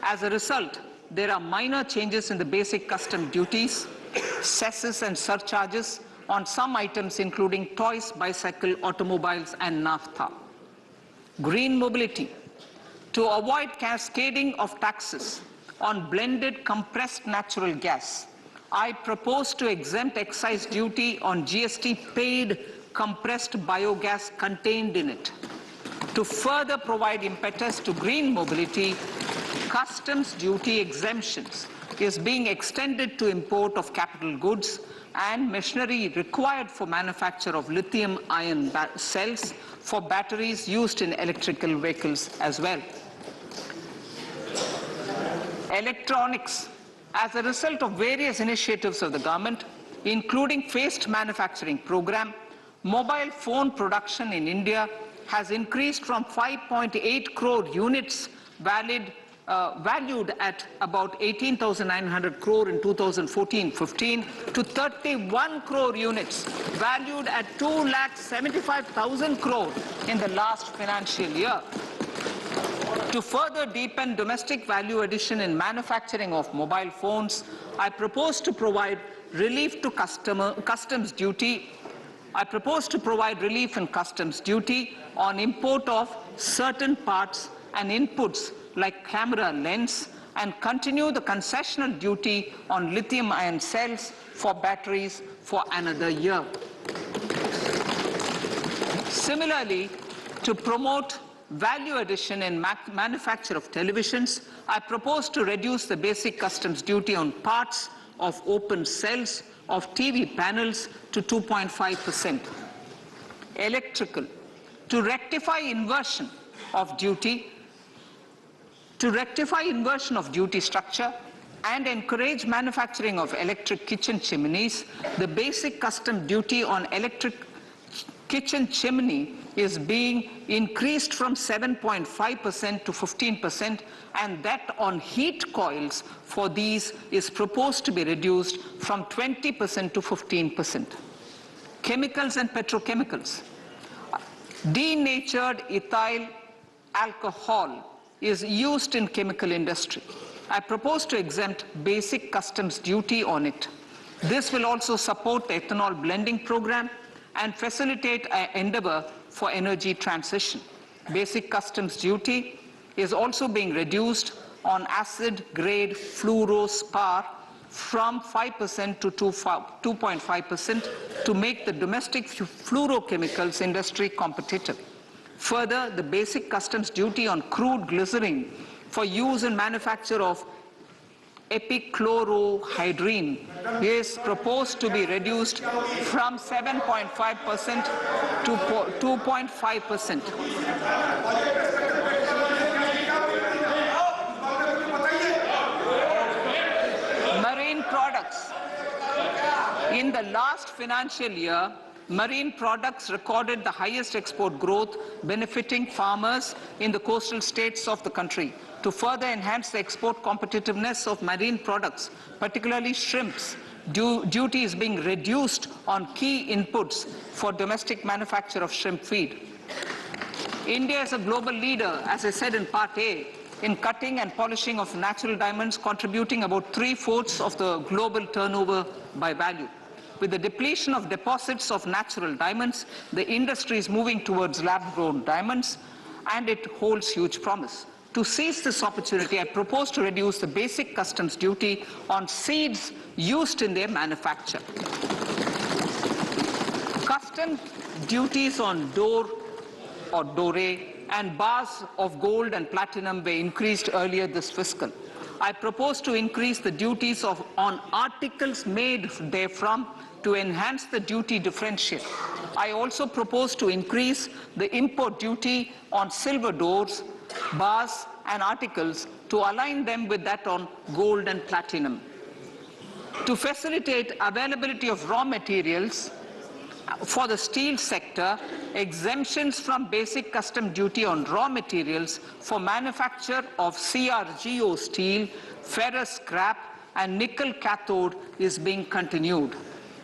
As a result, there are minor changes in the basic custom duties, cesses and surcharges on some items including toys, bicycle, automobiles and naphtha. Green mobility. To avoid cascading of taxes on blended compressed natural gas, I propose to exempt excise duty on GST paid compressed biogas contained in it. To further provide impetus to green mobility, customs duty exemptions is being extended to import of capital goods and machinery required for manufacture of lithium-ion cells for batteries used in electrical vehicles as well. Electronics. As a result of various initiatives of the government, including phased manufacturing program, mobile phone production in India has increased from 5.8 crore units valued at about 18,900 crore in 2014-15 to 31 crore units valued at 2,75,000 crore in the last financial year. To further deepen domestic value addition in manufacturing of mobile phones, I propose to provide relief to customs duty. I propose to provide relief in customs duty on import of certain parts and inputs like camera lens and continue the concessional duty on lithium-ion cells for batteries for another year. Similarly, to promote value addition in manufacture of televisions, I propose to reduce the basic customs duty on parts of open cells of TV panels to 2.5%. Electrical. To rectify inversion of duty structure and encourage manufacturing of electric kitchen chimneys, the basic custom duty on electric kitchen chimney is being increased from 7.5% to 15%, and that on heat coils for these is proposed to be reduced from 20% to 15%. Chemicals and petrochemicals. Denatured ethyl alcohol is used in chemical industry. I propose to exempt basic customs duty on it. This will also support the ethanol blending program and facilitate an endeavor for energy transition. Basic customs duty is also being reduced on acid-grade fluorospar from 5% to 2.5% to make the domestic fluorochemicals industry competitive. Further, the basic customs duty on crude glycerin for use in manufacture of epichlorohydrin is proposed to be reduced from 7.5% to 2.5%. Marine products. In the last financial year, marine products recorded the highest export growth, benefiting farmers in the coastal states of the country. To further enhance the export competitiveness of marine products, particularly shrimps, duty is being reduced on key inputs for domestic manufacture of shrimp feed. India is a global leader, as I said in Part A, in cutting and polishing of natural diamonds, contributing about 3/4 of the global turnover by value. With the depletion of deposits of natural diamonds, the industry is moving towards lab-grown diamonds, and it holds huge promise. To seize this opportunity, I propose to reduce the basic customs duty on seeds used in their manufacture. Custom duties on door or dore and bars of gold and platinum were increased earlier this fiscal. I propose to increase the duties on articles made therefrom to enhance the duty differential. I also propose to increase the import duty on silver doors, bars and articles to align them with that on gold and platinum. To facilitate availability of raw materials For the steel sector, exemptions from basic custom duty on raw materials for manufacture of CRGO steel, ferrous scrap, and nickel cathode is being continued.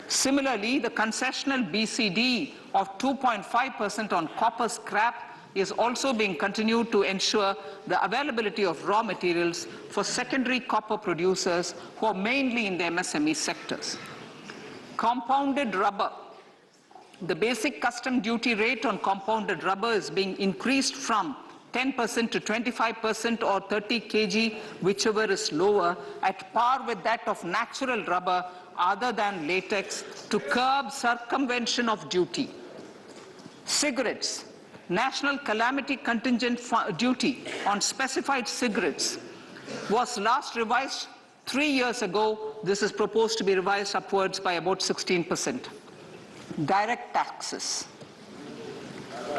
Similarly, the concessional BCD of 2.5% on copper scrap is also being continued to ensure the availability of raw materials for secondary copper producers who are mainly in the MSME sectors. Compounded rubber. The basic custom duty rate on compounded rubber is being increased from 10% to 25% or 30 kg, whichever is lower, at par with that of natural rubber other than latex, to curb circumvention of duty. Cigarettes. National calamity contingent duty on specified cigarettes was last revised 3 years ago. This is proposed to be revised upwards by about 16%. Direct taxes.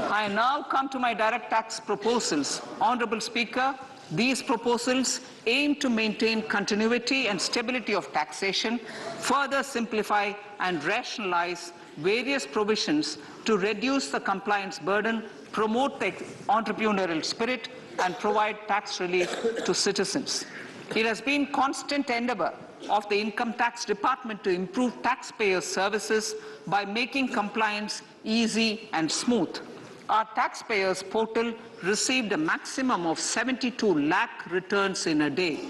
I now come to my direct tax proposals. Honorable Speaker, these proposals aim to maintain continuity and stability of taxation, further simplify and rationalize various provisions to reduce the compliance burden, promote the entrepreneurial spirit, and provide tax relief to citizens. It has been constant endeavor of the Income Tax Department to improve taxpayers' services by making compliance easy and smooth. Our taxpayers portal received a maximum of 72 lakh returns in a day,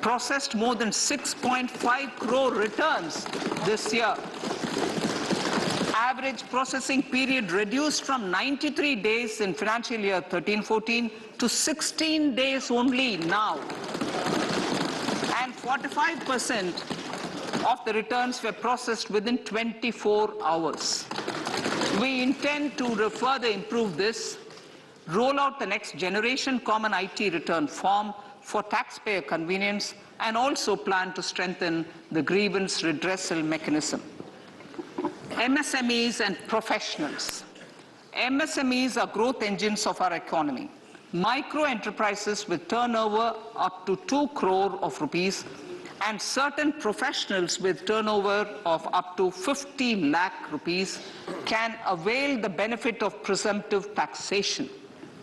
processed more than 6.5 crore returns this year. Average processing period reduced from 93 days in financial year 13-14 to 16 days only now. And 45% of the returns were processed within 24 hours. We intend to further improve this, roll out the next generation common IT return form for taxpayer convenience, and also plan to strengthen the grievance redressal mechanism. MSMEs and professionals. MSMEs are growth engines of our economy. Micro enterprises with turnover up to 2 crore of rupees and certain professionals with turnover of up to 50 lakh rupees can avail the benefit of presumptive taxation.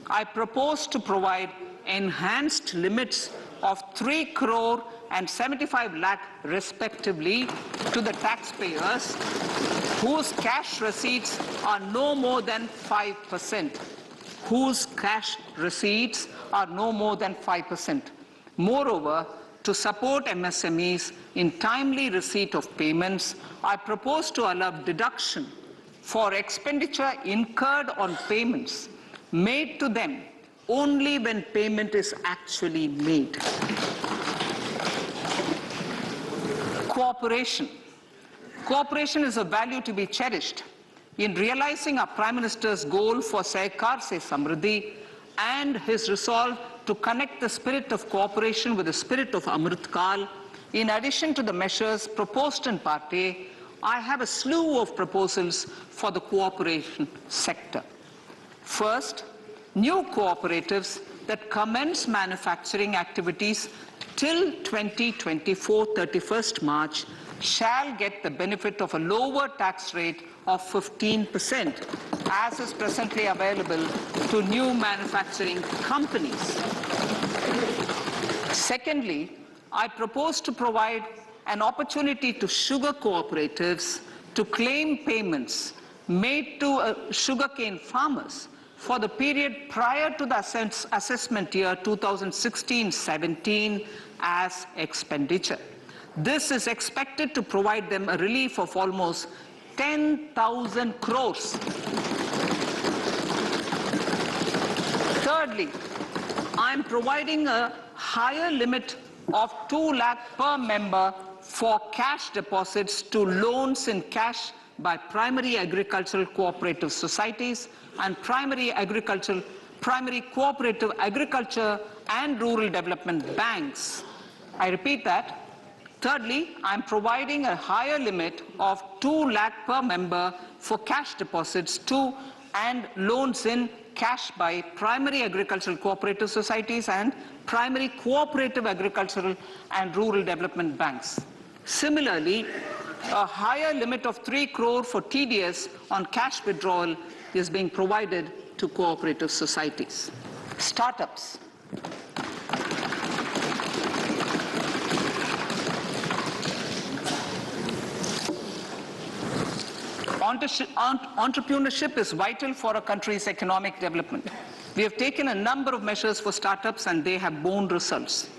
I propose to provide enhanced limits of 3 crore and 75 lakh respectively to the taxpayers whose cash receipts are no more than 5%. Whose cash receipts are no more than 5%. Moreover, to support MSMEs in timely receipt of payments, I propose to allow deduction for expenditure incurred on payments made to them only when payment is actually made. Cooperation. Cooperation is a value to be cherished. In realizing our Prime Minister's goal for Sehkar Se Samriddhi and his resolve to connect the spirit of cooperation with the spirit of Amrit Kal, in addition to the measures proposed in Part A, I have a slew of proposals for the cooperation sector. First, new cooperatives that commence manufacturing activities till 2024, 31st March, shall get the benefit of a lower tax rate of 15%, as is presently available to new manufacturing companies. Secondly, I propose to provide an opportunity to sugar cooperatives to claim payments made to sugarcane farmers for the period prior to the assessment year 2016-17 as expenditure. This is expected to provide them a relief of almost 10,000 crores. Thirdly, I am providing a higher limit of 2 lakh per member for cash deposits to loans in cash by primary agricultural cooperative societies and primary cooperative agriculture and rural development banks. I repeat that. Thirdly, I am providing a higher limit of 2 lakh per member for cash deposits to and loans in cash by primary agricultural cooperative societies and primary cooperative agricultural and rural development banks. Similarly, A higher limit of 3 crore for TDS on cash withdrawal is being provided to cooperative societies. Startups. Entrepreneurship is vital for a country's economic development. We have taken a number of measures for startups and they have borne results.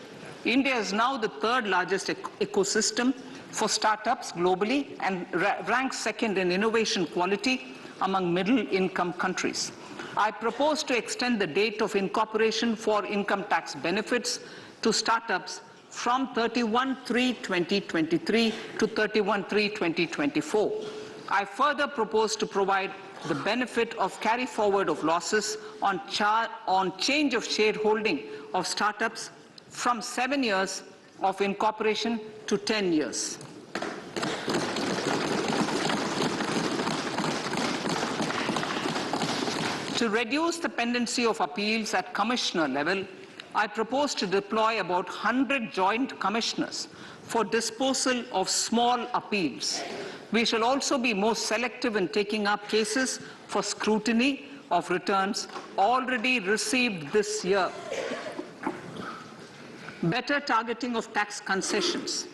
India is now the third largest ecosystem for startups globally and ranks second in innovation quality among middle-income countries. I propose to extend the date of incorporation for income tax benefits to startups from 31/3/2023 to 31/3/2024. I further propose to provide the benefit of carry forward of losses on change of shareholding of startups from 7 years of incorporation to 10 years. To reduce the pendency of appeals at commissioner level, I propose to deploy about 100 joint commissioners for disposal of small appeals. We shall also be more selective in taking up cases for scrutiny of returns already received this year. Better targeting of tax concessions.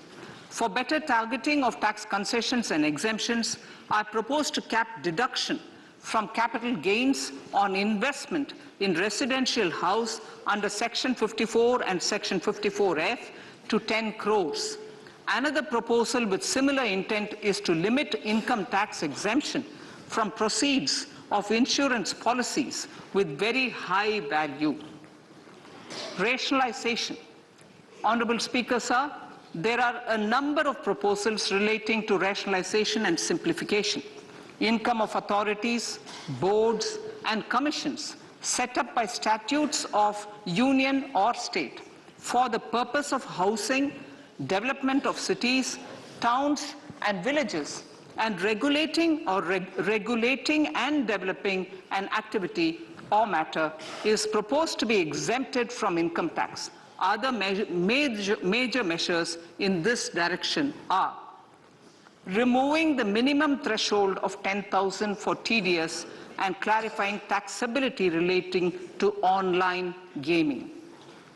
For better targeting of tax concessions and exemptions, I propose to cap deduction from capital gains on investment in residential house under Section 54 and Section 54F to 10 crores. Another proposal with similar intent is to limit income tax exemption from proceeds of insurance policies with very high value. Rationalization. Honorable Speaker, sir, there are a number of proposals relating to rationalization and simplification. Income of authorities, boards, and commissions set up by statutes of union or state for the purpose of housing, development of cities, towns, and villages, and regulating and developing an activity or matter is proposed to be exempted from income tax. Other major measures in this direction are removing the minimum threshold of 10,000 for TDS and clarifying taxability relating to online gaming.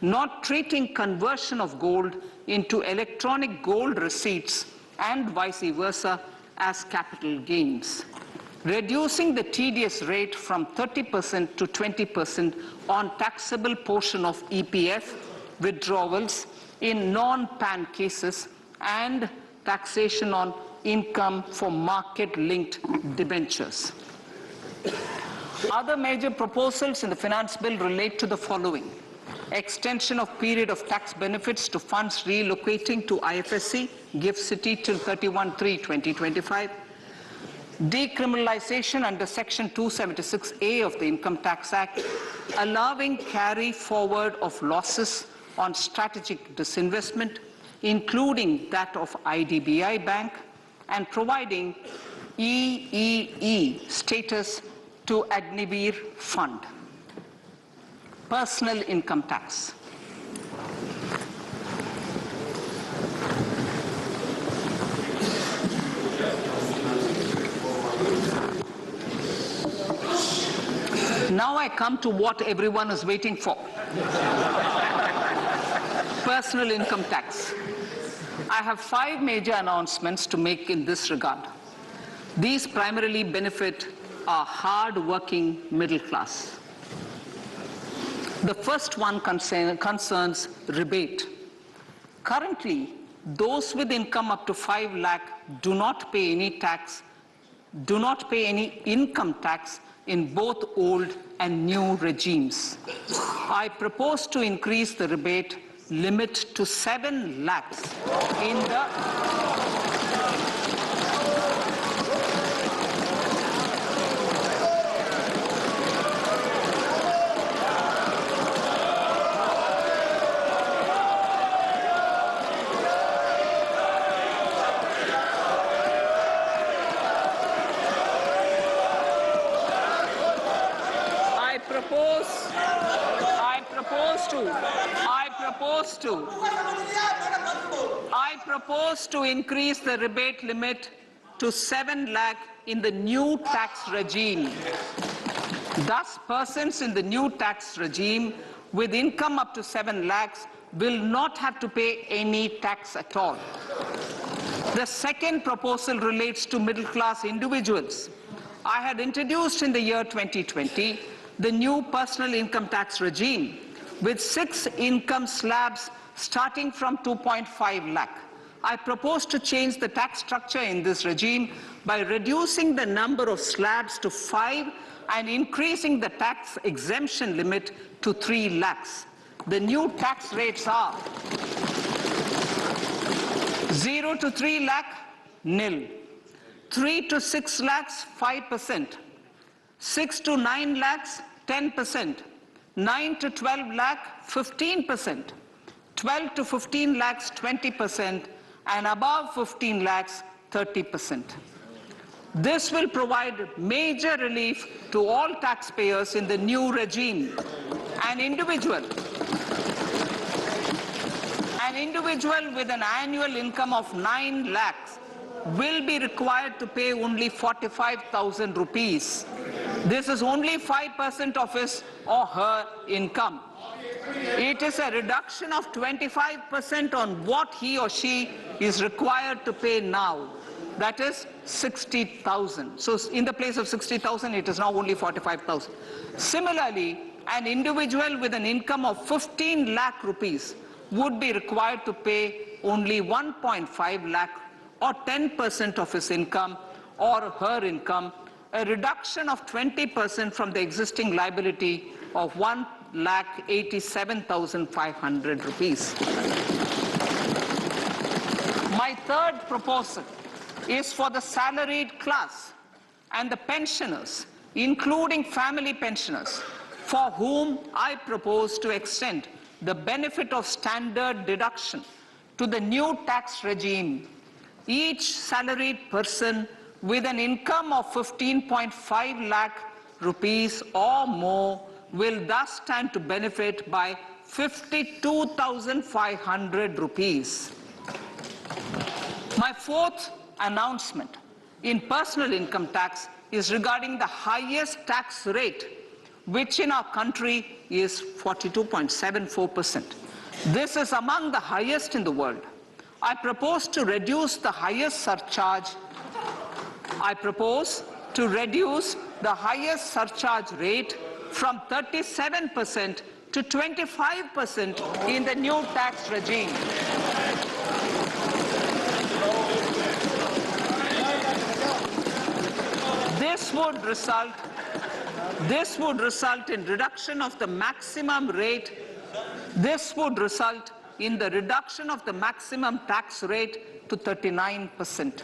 Not treating conversion of gold into electronic gold receipts and vice versa as capital gains. Reducing the TDS rate from 30% to 20% on taxable portion of EPF withdrawals in non-PAN cases and taxation on income for market-linked debentures. Other major proposals in the finance bill relate to the following: extension of period of tax benefits to funds relocating to IFSC, GIFT City till 31/3/2025, decriminalization under Section 276A of the Income Tax Act, allowing carry forward of losses on strategic disinvestment, including that of IDBI Bank, and providing EEE status to Agnivir Fund. Personal income tax. Now I come to what everyone is waiting for. Personal income tax. I have 5 major announcements to make in this regard. These primarily benefit our hard-working middle class. The first one concerns rebate. Currently, those with income up to 5 lakh do not pay any income tax in both old and new regimes. I propose to increase the rebate limit to 7 lakhs in the I propose to increase the rebate limit to 7 lakh in the new tax regime. Thus, persons in the new tax regime with income up to 7 lakhs will not have to pay any tax at all. The second proposal relates to middle-class individuals. I had introduced in the year 2020 the new personal income tax regime with 6 income slabs starting from 2.5 lakh. I propose to change the tax structure in this regime by reducing the number of slabs to 5 and increasing the tax exemption limit to 3 lakhs. The new tax rates are 0 to 3 lakh, nil. 3 to 6 lakhs, 5%. 6 to 9 lakhs, 10%. 9 to 12 lakh, 15%. 12 to 15 lakhs, 20%. And above 15 lakhs, 30%. This will provide major relief to all taxpayers in the new regime. An individual with an annual income of 9 lakhs will be required to pay only 45,000 rupees. This is only 5% of his or her income. It is a reduction of 25% on what he or she is required to pay now. That is 60,000. So in the place of 60,000, it is now only 45,000. Similarly, an individual with an income of 15 lakh rupees would be required to pay only 1.5 lakh or 10% of his income or her income, a reduction of 20% from the existing liability of 1,87,500 rupees. My third proposal is for the salaried class and the pensioners, including family pensioners, for whom I propose to extend the benefit of standard deduction to the new tax regime. Each salaried person with an income of 15.5 lakh rupees or more will thus stand to benefit by 52,500 rupees. My fourth announcement in personal income tax is regarding the highest tax rate, which in our country is 42.74%. This is among the highest in the world. I propose to reduce the highest surcharge. I propose to reduce the highest surcharge rate from 37% to 25% in the new tax regime. This would result in reduction of the maximum rate. This would result in the reduction of the maximum tax rate to 39%.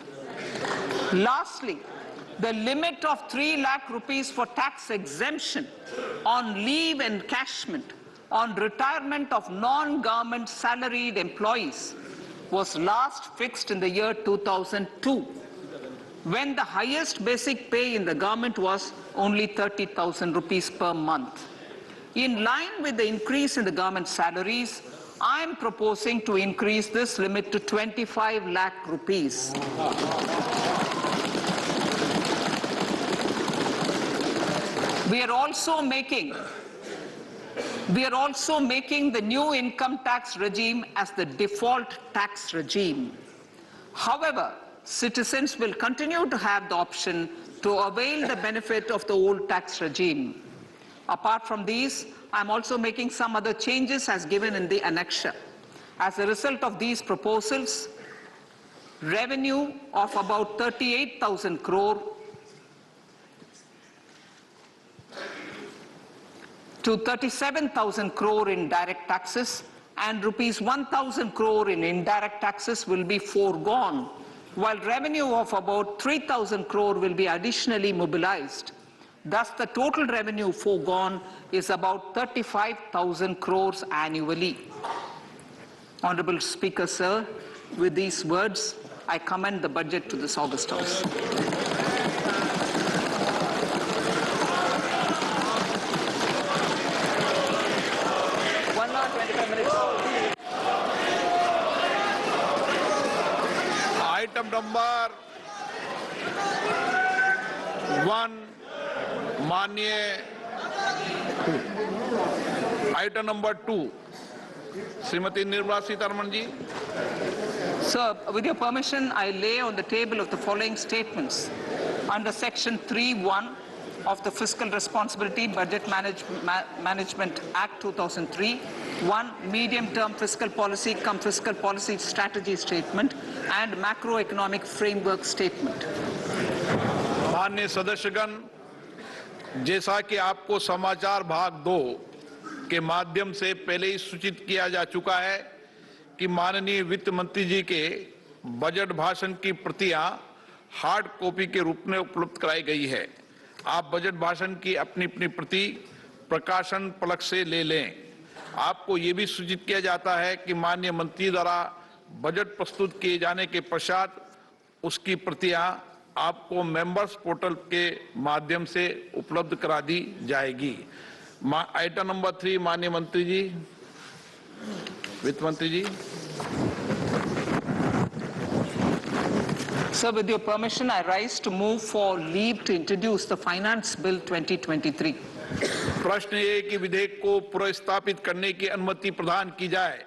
Lastly, the limit of 3 lakh rupees for tax exemption on leave encashment on retirement of non-government salaried employees was last fixed in the year 2002, when the highest basic pay in the government was only 30,000 rupees per month. In line with the increase in the government salaries, I am proposing to increase this limit to 25 lakh rupees. We are also making the new income tax regime as the default tax regime. However, citizens will continue to have the option to avail the benefit of the old tax regime. Apart from these, I am also making some other changes as given in the annexure. As a result of these proposals, revenue of about 38,000 crore to 37,000 crore in direct taxes and rupees 1,000 crore in indirect taxes will be foregone, while revenue of about 3,000 crore will be additionally mobilized. Thus, the total revenue foregone is about 35,000 crores annually. Honorable Speaker, sir, with these words, I commend the budget to this august House. One hour, 25 minutes. Number 1 माननीय item number 2 Shrimati Nirmala Sitharaman ji. Sir, with your permission, I lay on the table of the following statements. Under Section 3(1) of the Fiscal Responsibility Budget Management Act 2003, 1. Medium-term fiscal policy cum fiscal policy strategy statement and macroeconomic framework statement. माननीय सदस्यगण, जैसा कि आपको समाचार भाग 2 के माध्यम से पहले ही सूचित किया जा चुका है कि माननीय वित्त मंत्री जी के बजट भाषण की प्रतियां हार्ड कॉपी के रूप में उपलब्ध कराई गई है। आप बजट भाषण की अपनी अपनी प्रति प्रकाशन पलक से ले लें। आपको ये भी सूचित किया जाता है कि माननीय मंत्री द्वारा बजट प्रस्तुत किए जाने के पश्चात उसकी प्रतियां आपको मेंबर्स पोर्टल के माध्यम से उपलब्ध करा दी जाएगी। आइटम नंबर 3 माननीय मंत्री जी, वित्त मंत्री जी। Sir, with your permission, I rise to move for leave to introduce the Finance Bill 2023. प्रश्न ये कि विधेयक को पुनर्स्थापित करने की अनुमति प्रदान की जाए।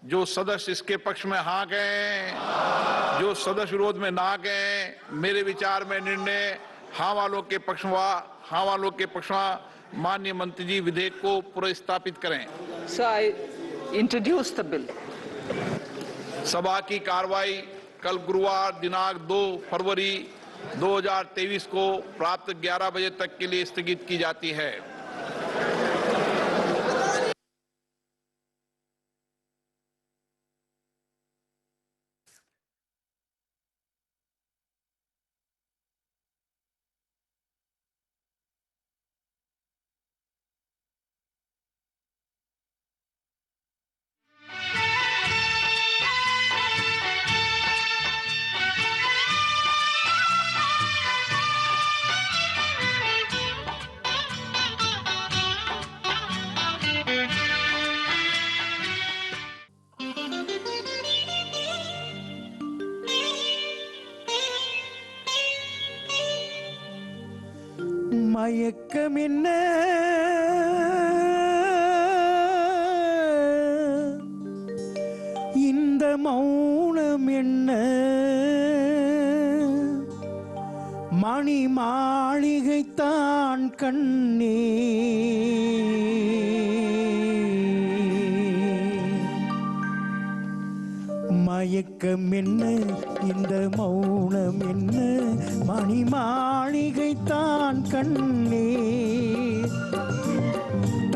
जो सदस्य इसके पक्ष में हाँ गए, जो सदस्य विरोध में ना गए, मेरे विचार में निर्णय हाँ वालों के पक्ष में माननीय मंत्री जी विधेयक को पुनर्स्थापित करें। Sir, I introduce the bill. सभा की कार्रवाई कल गुरुवार दिनांक 2 फरवरी 2023 को प्राप्त 11 बजे तक के लिए स्थगित की जाती है। மயக்கமென்ன இந்த மௌனம் என்ன மணி மாளிகைத்தான் கண்ணே மயக்கம் என்ன இந்த மௌனம் என்ன மணி மாளிகைத்தான் கண்ணே